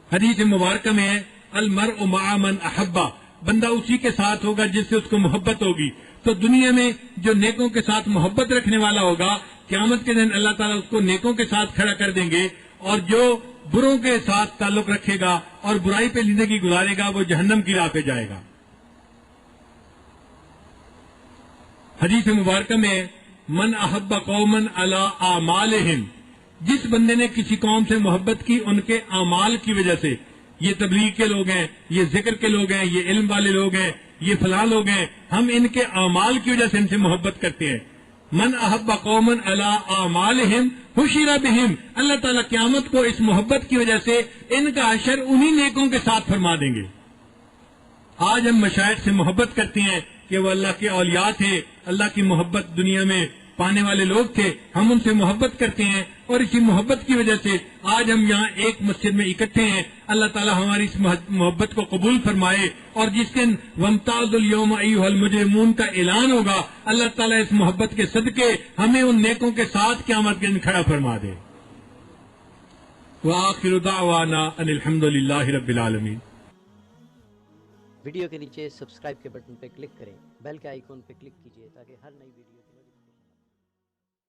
Speaker 1: حدیث مبارکہ میں ہے المرء مع من احبہ، بندہ اسی کے ساتھ ہوگا جس سے اس کو محبت ہوگی. تو دنیا میں جو نیکوں کے ساتھ محبت رکھنے والا ہوگا قیامت کے دن اللہ تعالیٰ اس کو نیکوں کے ساتھ کھڑا کر دیں گے، اور جو بروں کے ساتھ تعلق رکھے گا اور برائی پہ زندگی گزارے گا وہ جہنم کی راہ پہ جائے گا. حدیث مبارکہ میں من احب قوما علی اعمالہم، جس بندے نے کسی قوم سے محبت کی ان کے اعمال کی وجہ سے، یہ تبلیغ کے لوگ ہیں، یہ ذکر کے لوگ ہیں، یہ علم والے لوگ ہیں، یہ فلاں لوگ ہیں، ہم ان کے اعمال کی وجہ سے ان سے محبت کرتے ہیں. من احب قوما علی اعمالہم حشر بہم، اللہ تعالیٰ قیامت کو اس محبت کی وجہ سے ان کا حشر انہی نیکوں کے ساتھ فرما دیں گے. آج ہم مشائخ سے محبت کرتے ہیں کہ وہ اللہ کے اولیاء تھے، اللہ کی محبت دنیا میں پانے والے لوگ تھے، ہم ان سے محبت کرتے ہیں اور اسی محبت کی وجہ سے آج ہم یہاں ایک مسجد میں اکٹھے ہیں. اللہ تعالیٰ ہماری اس محبت کو قبول فرمائے، اور جس دن وَامْتَازُوا الْيَوْمَ أَيُّهَا الْمُجْرِمُونَ کا اعلان ہوگا اللہ تعالیٰ اس محبت کے صدقے ہمیں ان نیکوں کے ساتھ قیامت کے دن کھڑا فرما دے. وَآخِرُ دَعْوَانَا أَنِ الْحَمْدُ لِلَّهِ رَبِّ الْعَالَمِينَ.
Speaker 2: ویڈیو کے نیچے سبسکرائب کے بٹن پہ کلک کریں، بیل کے آئیکن پہ کلک کیجئے تاکہ ہر نئی ویڈیو